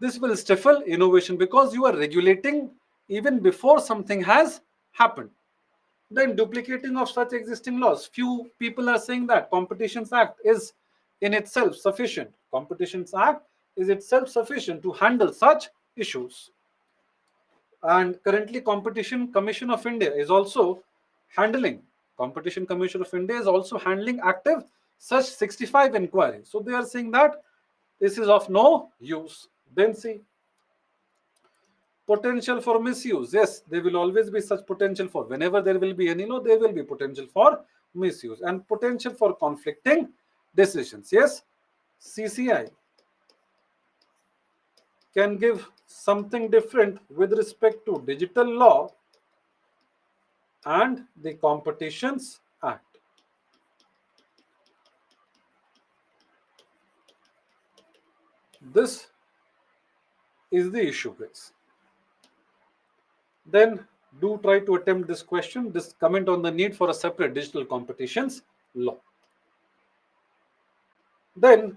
this will stifle innovation because you are regulating even before something has happened. Then duplicating of such existing laws. Few people are saying that Competitions Act is in itself sufficient. Competitions Act is itself sufficient to handle such issues. And currently Competition Commission of India is also handling Competition Commission of India is also handling active such 65 inquiries. So they are saying that this is of no use. Then see, potential for misuse. Yes, there will always be such potential for whenever there will be any law, there will be potential for misuse and potential for conflicting decisions. Yes, CCI can give something different with respect to digital law and the Competitions Act. This is the issue, guys. Then do try to attempt this question. This comment on the need for a separate digital competitions law. Then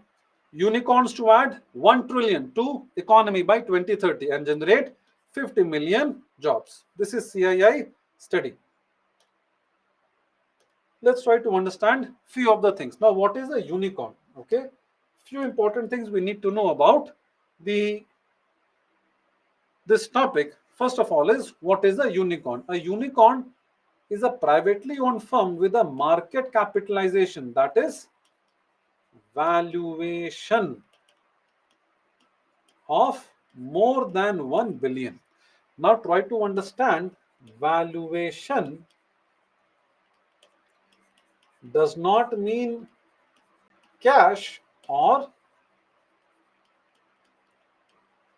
unicorns to add 1 trillion to economy by 2030 and generate 50 million jobs. This is CII study. Let's try to understand few of the things. Now, what is a unicorn? Okay, few important things we need to know about this topic. First of all is what is a unicorn? A unicorn is a privately owned firm with a market capitalization, that is valuation, of more than 1 billion. Now try to understand, valuation does not mean cash or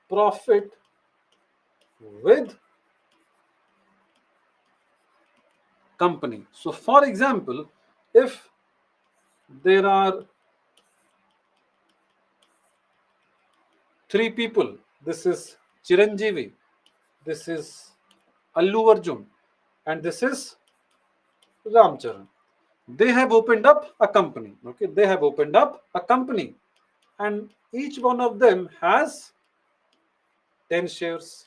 profit with company. So for example, if there are 3 people, this is Chiranjeevi, this is Allu Arjun, and this is Ramcharan. They have opened up a company. Okay, they have opened up a company, and each one of them has 10 shares.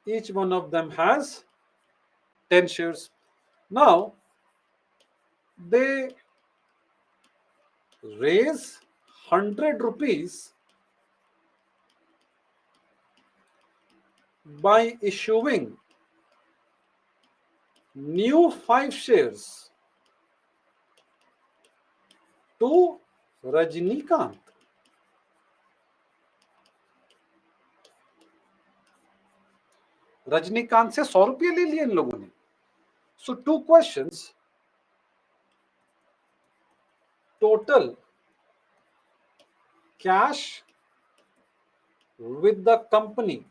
Each one of them has 10 shares. Now they raise 100 rupees by issuing new 5 shares to Rajnikant. Rajinikanth से 100 रुपये ले लिए इन लोगों ने. So 2 questions. Total cash with the company.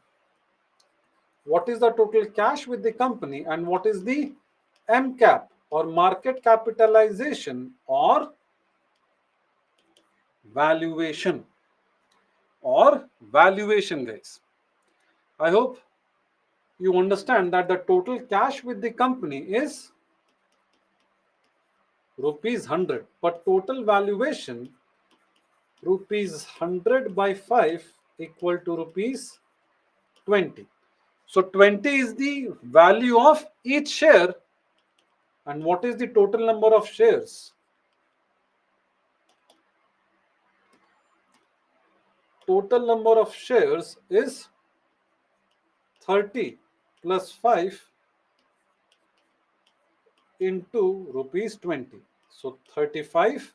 What is the total cash with the company and what is the MCAP or market capitalization or valuation? Or valuation, guys. I hope you understand that the total cash with the company is rupees 100, but total valuation rupees 100 by 5 equal to rupees 20. So 20 is the value of each share. And what is the total number of shares? Total number of shares is 30 plus 5 into rupees 20. So 35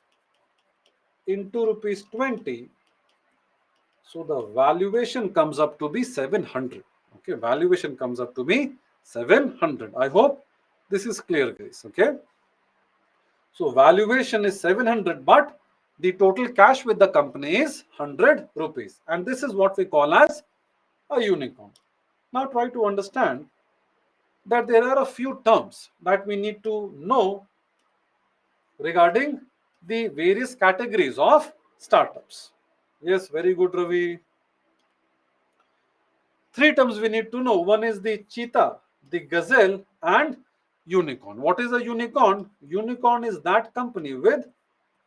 into rupees 20. So the valuation comes up to be 700. Okay, valuation comes up to be 700. I hope this is clear, guys. Okay. So valuation is 700, but the total cash with the company is 100 rupees. And this is what we call as a unicorn. Now try to understand that there are a few terms that we need to know regarding the various categories of startups. Yes, very good, Ravi. 3 terms we need to know. One is the cheetah, the gazelle, and unicorn. What is a unicorn? Unicorn is that company with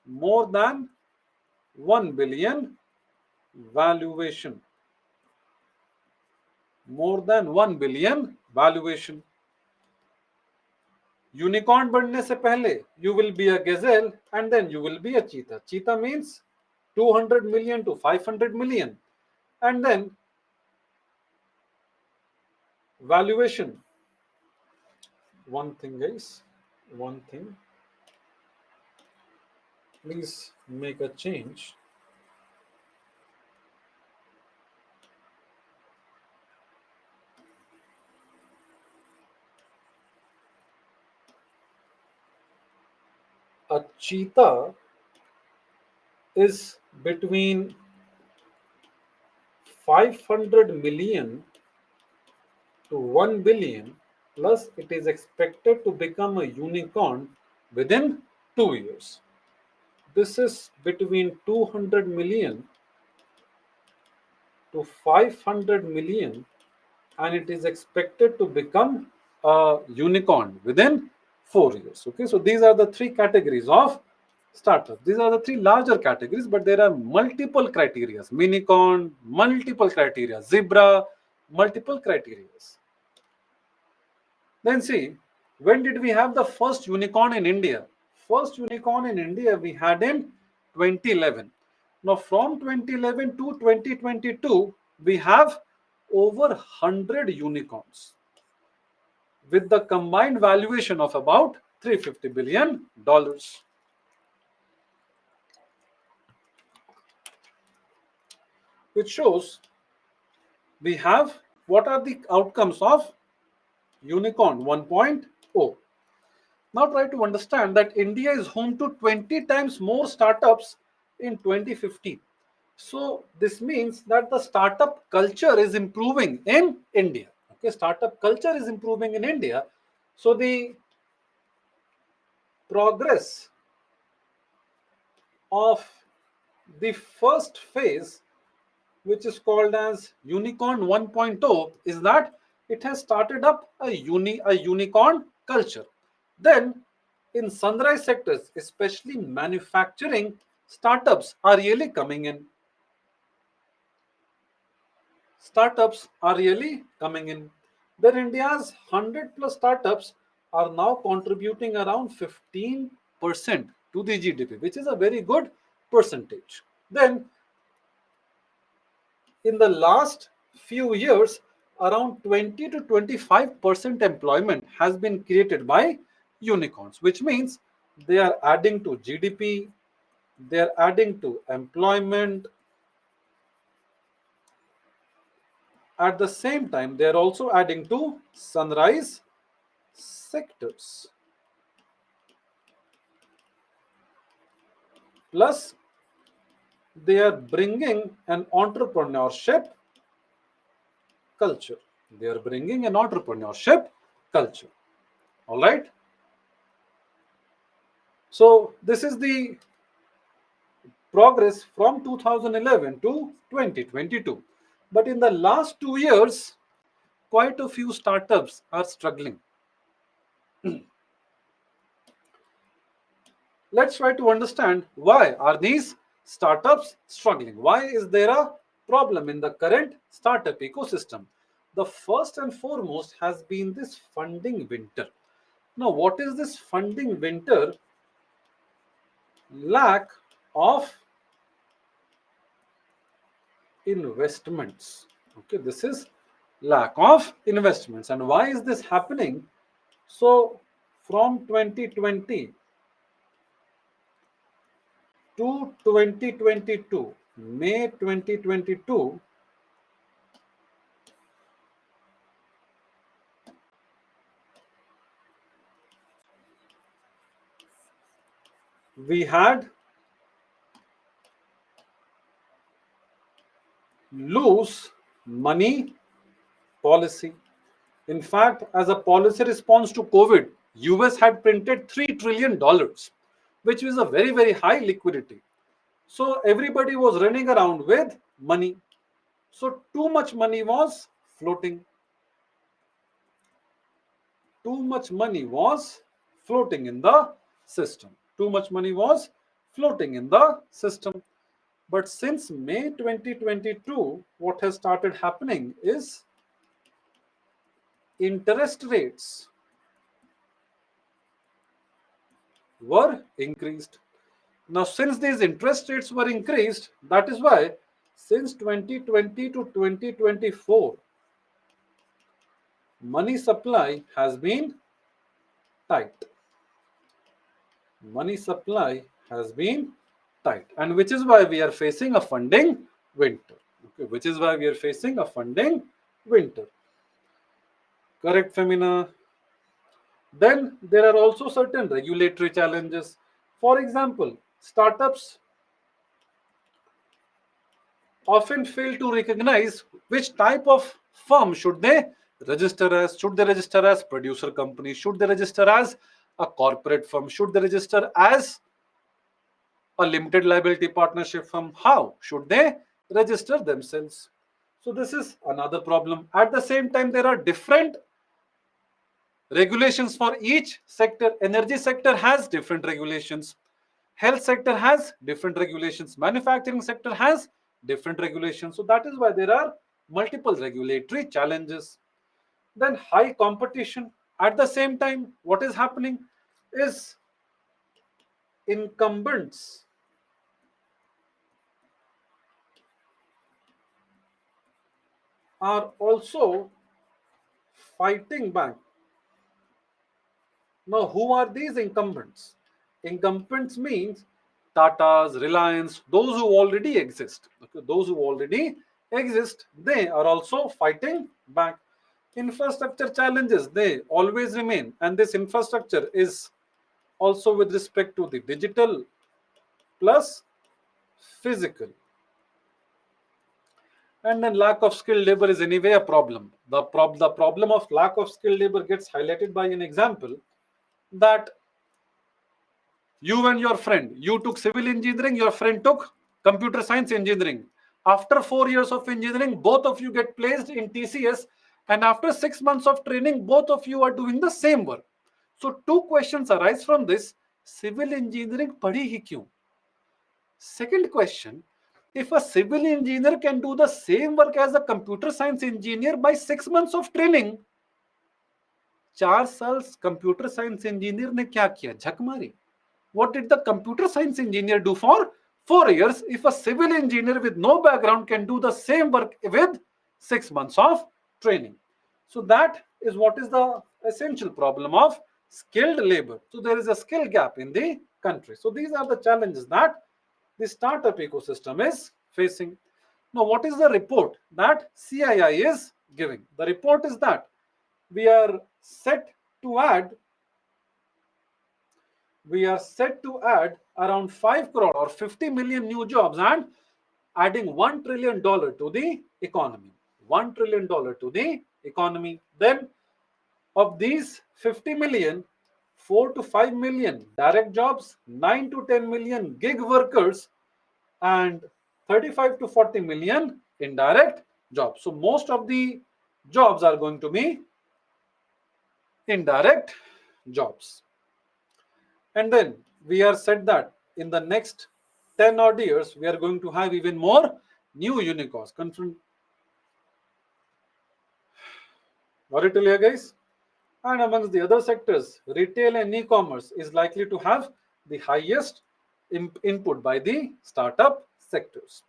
more than 1 billion valuation. More than 1 billion valuation. Unicorn बनने से पहले you will be a gazelle and then you will be a cheetah. Cheetah means 200 million to 500 million. And then valuation. One thing, guys. One thing. Please make a change. A cheetah is between 500 million to 1 billion, plus it is expected to become a unicorn within 2 years. This is between 200 million to 500 million, and it is expected to become a unicorn within 4 years. Okay, so these are the 3 categories of startups. These are the 3 larger categories, but there are multiple criteria. Minicorn, multiple criteria. Zebra, multiple criteria. Then see, when did we have the first unicorn in India? First unicorn in India we had in 2011. Now from 2011 to 2022, we have over 100 unicorns with the combined valuation of about $350 billion. Which shows we have what are the outcomes of Unicorn 1.0. Now try to understand that India is home to 20 times more startups in 2015. So this means that the startup culture is improving in India. Okay, startup culture is improving in India. So the progress of the first phase, which is called as Unicorn 1.0, is that it has started up a unicorn culture. Then in sunrise sectors, especially manufacturing, startups are really coming in. Startups are really coming in. Then India's 100 plus startups are now contributing around 15% to the GDP, which is a very good percentage. Then in the last few years, around 20 to 25% employment has been created by unicorns, which means they are adding to GDP, they are adding to employment. At the same time, they are also adding to sunrise sectors. Plus, they are bringing an entrepreneurship culture. They are bringing an entrepreneurship culture. All right. So this is the progress from 2011 to 2022. But in the last 2 years, quite a few startups are struggling. Let's try to understand why are these startups struggling? Why is there a problem in the current startup ecosystem? The first and foremost has been this funding winter. Now, what is this funding winter? Lack of investments. Okay, this is lack of investments. And why is this happening? So, from 2020 to 2022, May 2022, we had loose money policy. In fact, as a policy response to COVID, US had printed $3 trillion, which was a very, very high liquidity. So everybody was running around with money. So too much money was floating. Too much money was floating in the system. Too much money was floating in the system. But since May 2022, what has started happening is interest rates were increased. Now, since these interest rates were increased, that is why since 2020 to 2024, money supply has been tight. Money supply has been tight, and which is why we are facing a funding winter. Okay, which is why we are facing a funding winter. Correct, Femina? Then there are also certain regulatory challenges. For example, startups often fail to recognize which type of firm should they register as. Should they register as producer company? Should they register as a corporate firm? Should they register as a limited liability partnership firm? How should they register themselves? So this is another problem. At the same time, there are different regulations for each sector. Energy sector has different regulations, health sector has different regulations, manufacturing sector has different regulations. So that is why there are multiple regulatory challenges. Then high competition. At the same time, what is happening is incumbents are also fighting back. Now, who are these incumbents? Incumbents means Tata's, Reliance, those who already exist. Okay, those who already exist, they are also fighting back. Infrastructure challenges, they always remain, and this infrastructure is also with respect to the digital plus physical. And then lack of skilled labor is anyway a problem. The problem of lack of skilled labor gets highlighted by an example that you and your friend, you took civil engineering, your friend took computer science engineering. After 4 years of engineering, both of you get placed in TCS, and after 6 months of training, both of you are doing the same work. So two questions arise from this. Civil engineering padhi hi kyun? Second question, if a civil engineer can do the same work as a computer science engineer by 6 months of training, 4 साल computer science engineer ने क्या किया? झक मारी. What did the computer science engineer do for 4 years if a civil engineer with no background can do the same work with 6 months of training? So that is what is the essential problem of skilled labor. So there is a skill gap in the country. So these are the challenges that the startup ecosystem is facing. Now, what is the report that CII is giving? The report is that we are set to add around 5 crore or 50 million new jobs and adding $1 trillion to the economy. $1 trillion to the economy. Then, of these 50 million, 4 to 5 million direct jobs, 9 to 10 million gig workers, and 35 to 40 million indirect jobs. So, most of the jobs are going to be indirect jobs. And then we are said that in the next 10 odd years, we are going to have even more new unicorns. Got it till here, guys? And amongst the other sectors, retail and e-commerce is likely to have the highest input by the startup sectors.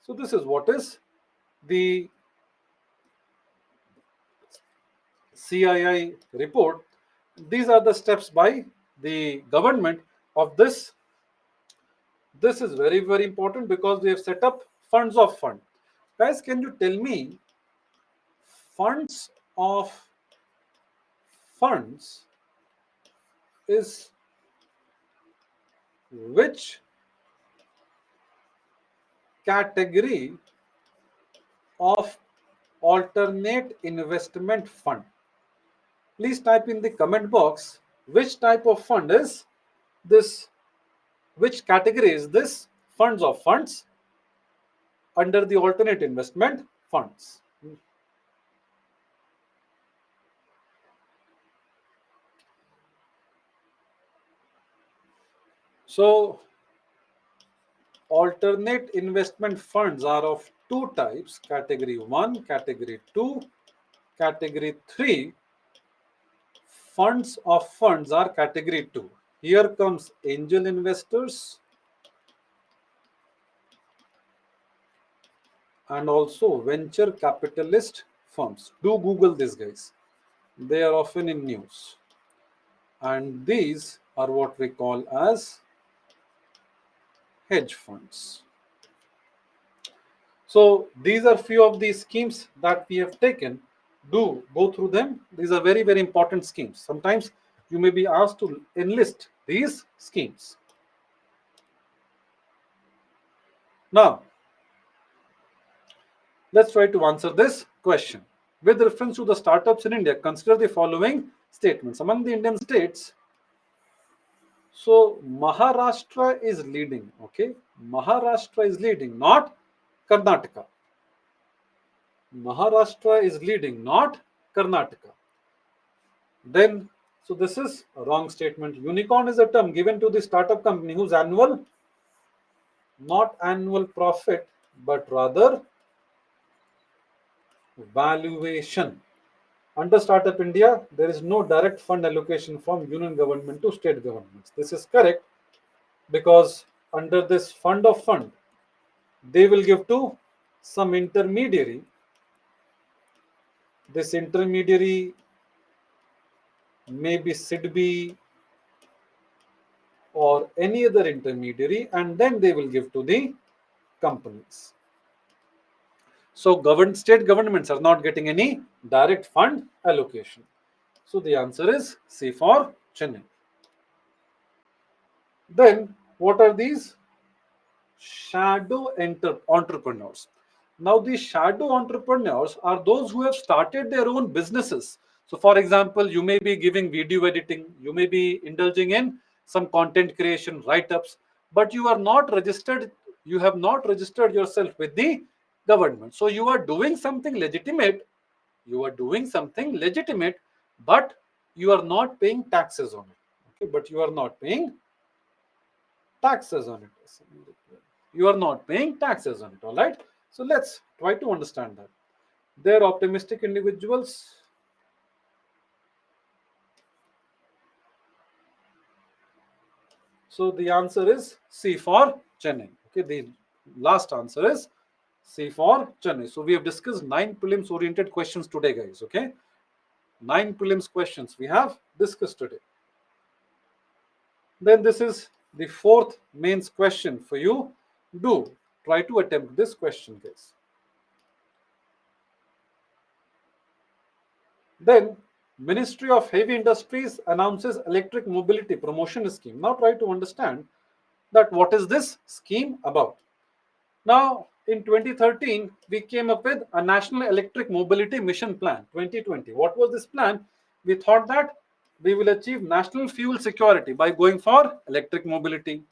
So this is what is the CII report. These are the steps by the government of this. This is very, very important because they have set up funds of fund. Guys, can you tell me funds of funds is which category of alternate investment fund? Please type in the comment box which type of fund is this, which category is this funds of funds under the alternate investment funds. So alternate investment funds are of two types: category 1, category 2, category 3. Funds of funds are category 2. Here comes angel investors and also venture capitalist firms. Do Google this, guys. They are often in news. And these are what we call as hedge funds. So these are few of the schemes that we have taken. Do go through them. These are very, very important schemes. Sometimes you may be asked to enlist these schemes. Now, let's try to answer this question. With reference to the startups in India, consider the following statements. Among the Indian states, so Maharashtra is leading, okay? Maharashtra is leading, not Karnataka. Maharashtra is leading, not Karnataka. Then, so this is a wrong statement. Unicorn is a term given to the startup company whose annual, not annual profit, but rather valuation. Under Startup India, there is no direct fund allocation from union government to state governments. This is correct because under this fund of fund, they will give to some intermediary. This intermediary may be SIDBI or any other intermediary, and then they will give to the companies. So state governments are not getting any direct fund allocation. So the answer is C for Chennai. Then what are these? Shadow entrepreneurs. Now these shadow entrepreneurs are those who have started their own businesses. So for example, you may be giving video editing, you may be indulging in some content creation write-ups, but you are not registered, you have not registered yourself with the government. So you are doing something legitimate, but you are not paying taxes on it. Okay, but you are not paying taxes on it. You are not paying taxes on it. All right. So let's try to understand that. They're optimistic individuals. So the answer is C for Chennai. Okay, the last answer is C for Chennai. So we have discussed 9 prelims oriented questions today, guys. Okay, 9 prelims questions we have discussed today. Then this is the 4th mains question for you. Do try to attempt this question, guys. Then Ministry of Heavy Industries announces electric mobility promotion scheme. Now try to understand that what is this scheme about. Now in 2013 we came up with a national electric mobility mission plan 2020. What was this plan? We thought that we will achieve national fuel security by going for electric mobility.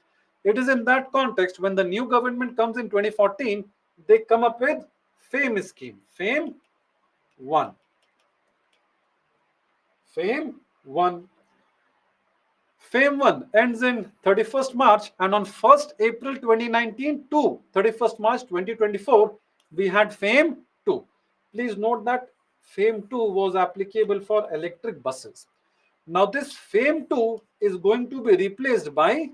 It is in that context when the new government comes in 2014, they come up with FAME scheme. FAME 1. FAME 1. FAME 1 ends in 31st March, and on 1st April 2019 to 31st March 2024, we had FAME 2. Please note that FAME 2 was applicable for electric buses. Now this FAME 2 is going to be replaced by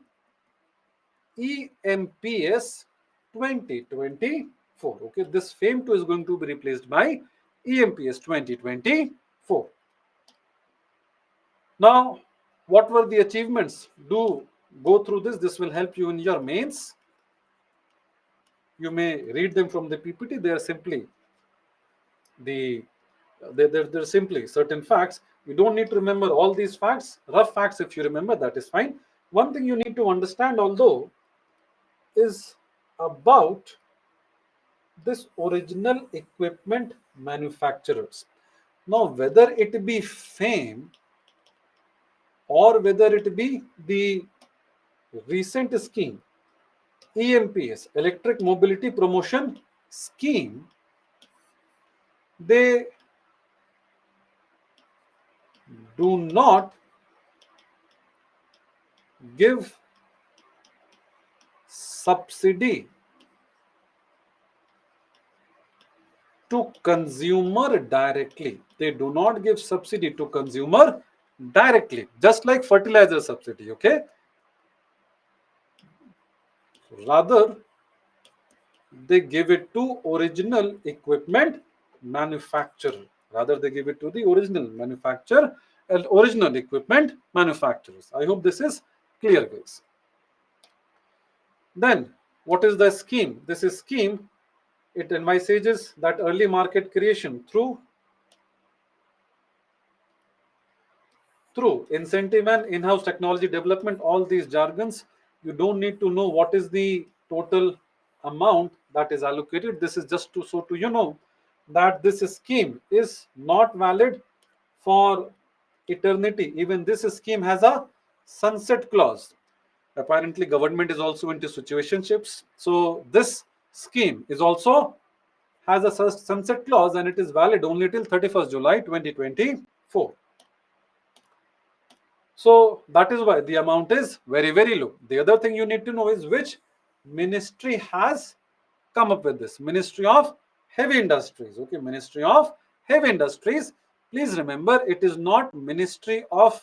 EMPS 2024. Okay, this FAME 2 is going to be replaced by EMPS 2024. Now, what were the achievements? Do go through this. This will help you in your mains. You may read them from the PPT. They are simply they're simply certain facts. You don't need to remember all these facts. Rough facts, if you remember, that is fine. One thing you need to understand, although, is about this original equipment manufacturers. Now, whether it be FAME or whether it be the recent scheme, EMPS, Electric Mobility Promotion Scheme, they do not give subsidy to consumer directly. They do not give subsidy to consumer directly, just like fertilizer subsidy, okay? Rather, they give it to original equipment manufacturer. Rather, they give it to the original manufacturer and original equipment manufacturers. I hope this is clear, guys. Then, what is the scheme? This is scheme. It envisages that early market creation through incentive and in-house technology development. All these jargons, you don't need to know what is the total amount that is allocated. This is just to you know that this scheme is not valid for eternity. Even this scheme has a sunset clause. Apparently government is also into situationships, so this scheme is also has a sunset clause, and it is valid only till 31st July 2024. So that is why the amount is very, very low. The other thing you need to know is which ministry has come up with this. Ministry of Heavy Industries. Okay, Ministry of Heavy Industries. Please remember, it is not Ministry of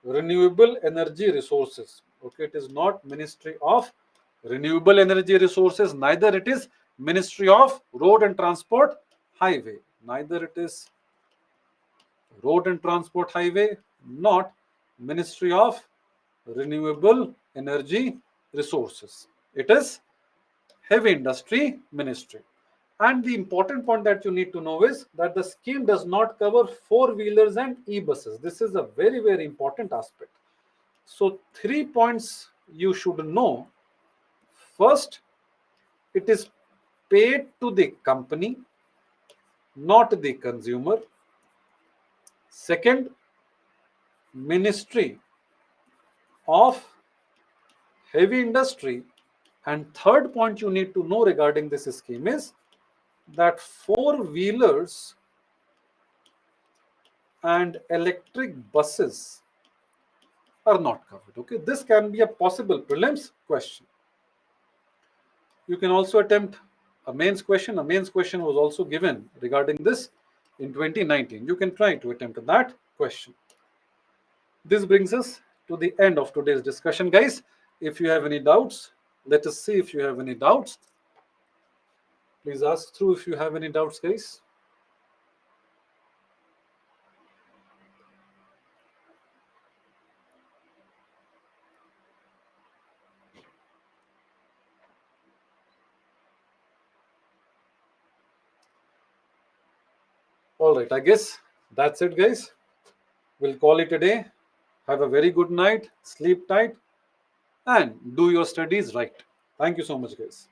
Renewable Energy Resources. Okay, it is not Ministry of Renewable Energy Resources. Neither it is Ministry of Road and Transport Highway. Neither it is Road and Transport Highway, not Ministry of Renewable Energy Resources. It is Heavy Industry Ministry. And the important point that you need to know is that the scheme does not cover four-wheelers and e-buses. This is a very, very important aspect. So 3 points you should know. First, it is paid to the company, not the consumer. Second, Ministry of Heavy Industry. And third point you need to know regarding this scheme is that four-wheelers and electric buses are not covered. Okay, this can be a possible prelims question. You can also attempt a mains question. A mains question was also given regarding this in 2019. You can try to attempt that question. This brings us to the end of today's discussion, guys. If you have any doubts, Let us see if you have any doubts. Please ask through if you have any doubts, guys. All right, I guess that's it, guys. We'll call it a day. Have a very good night, sleep tight, and do your studies right. Thank you so much, guys.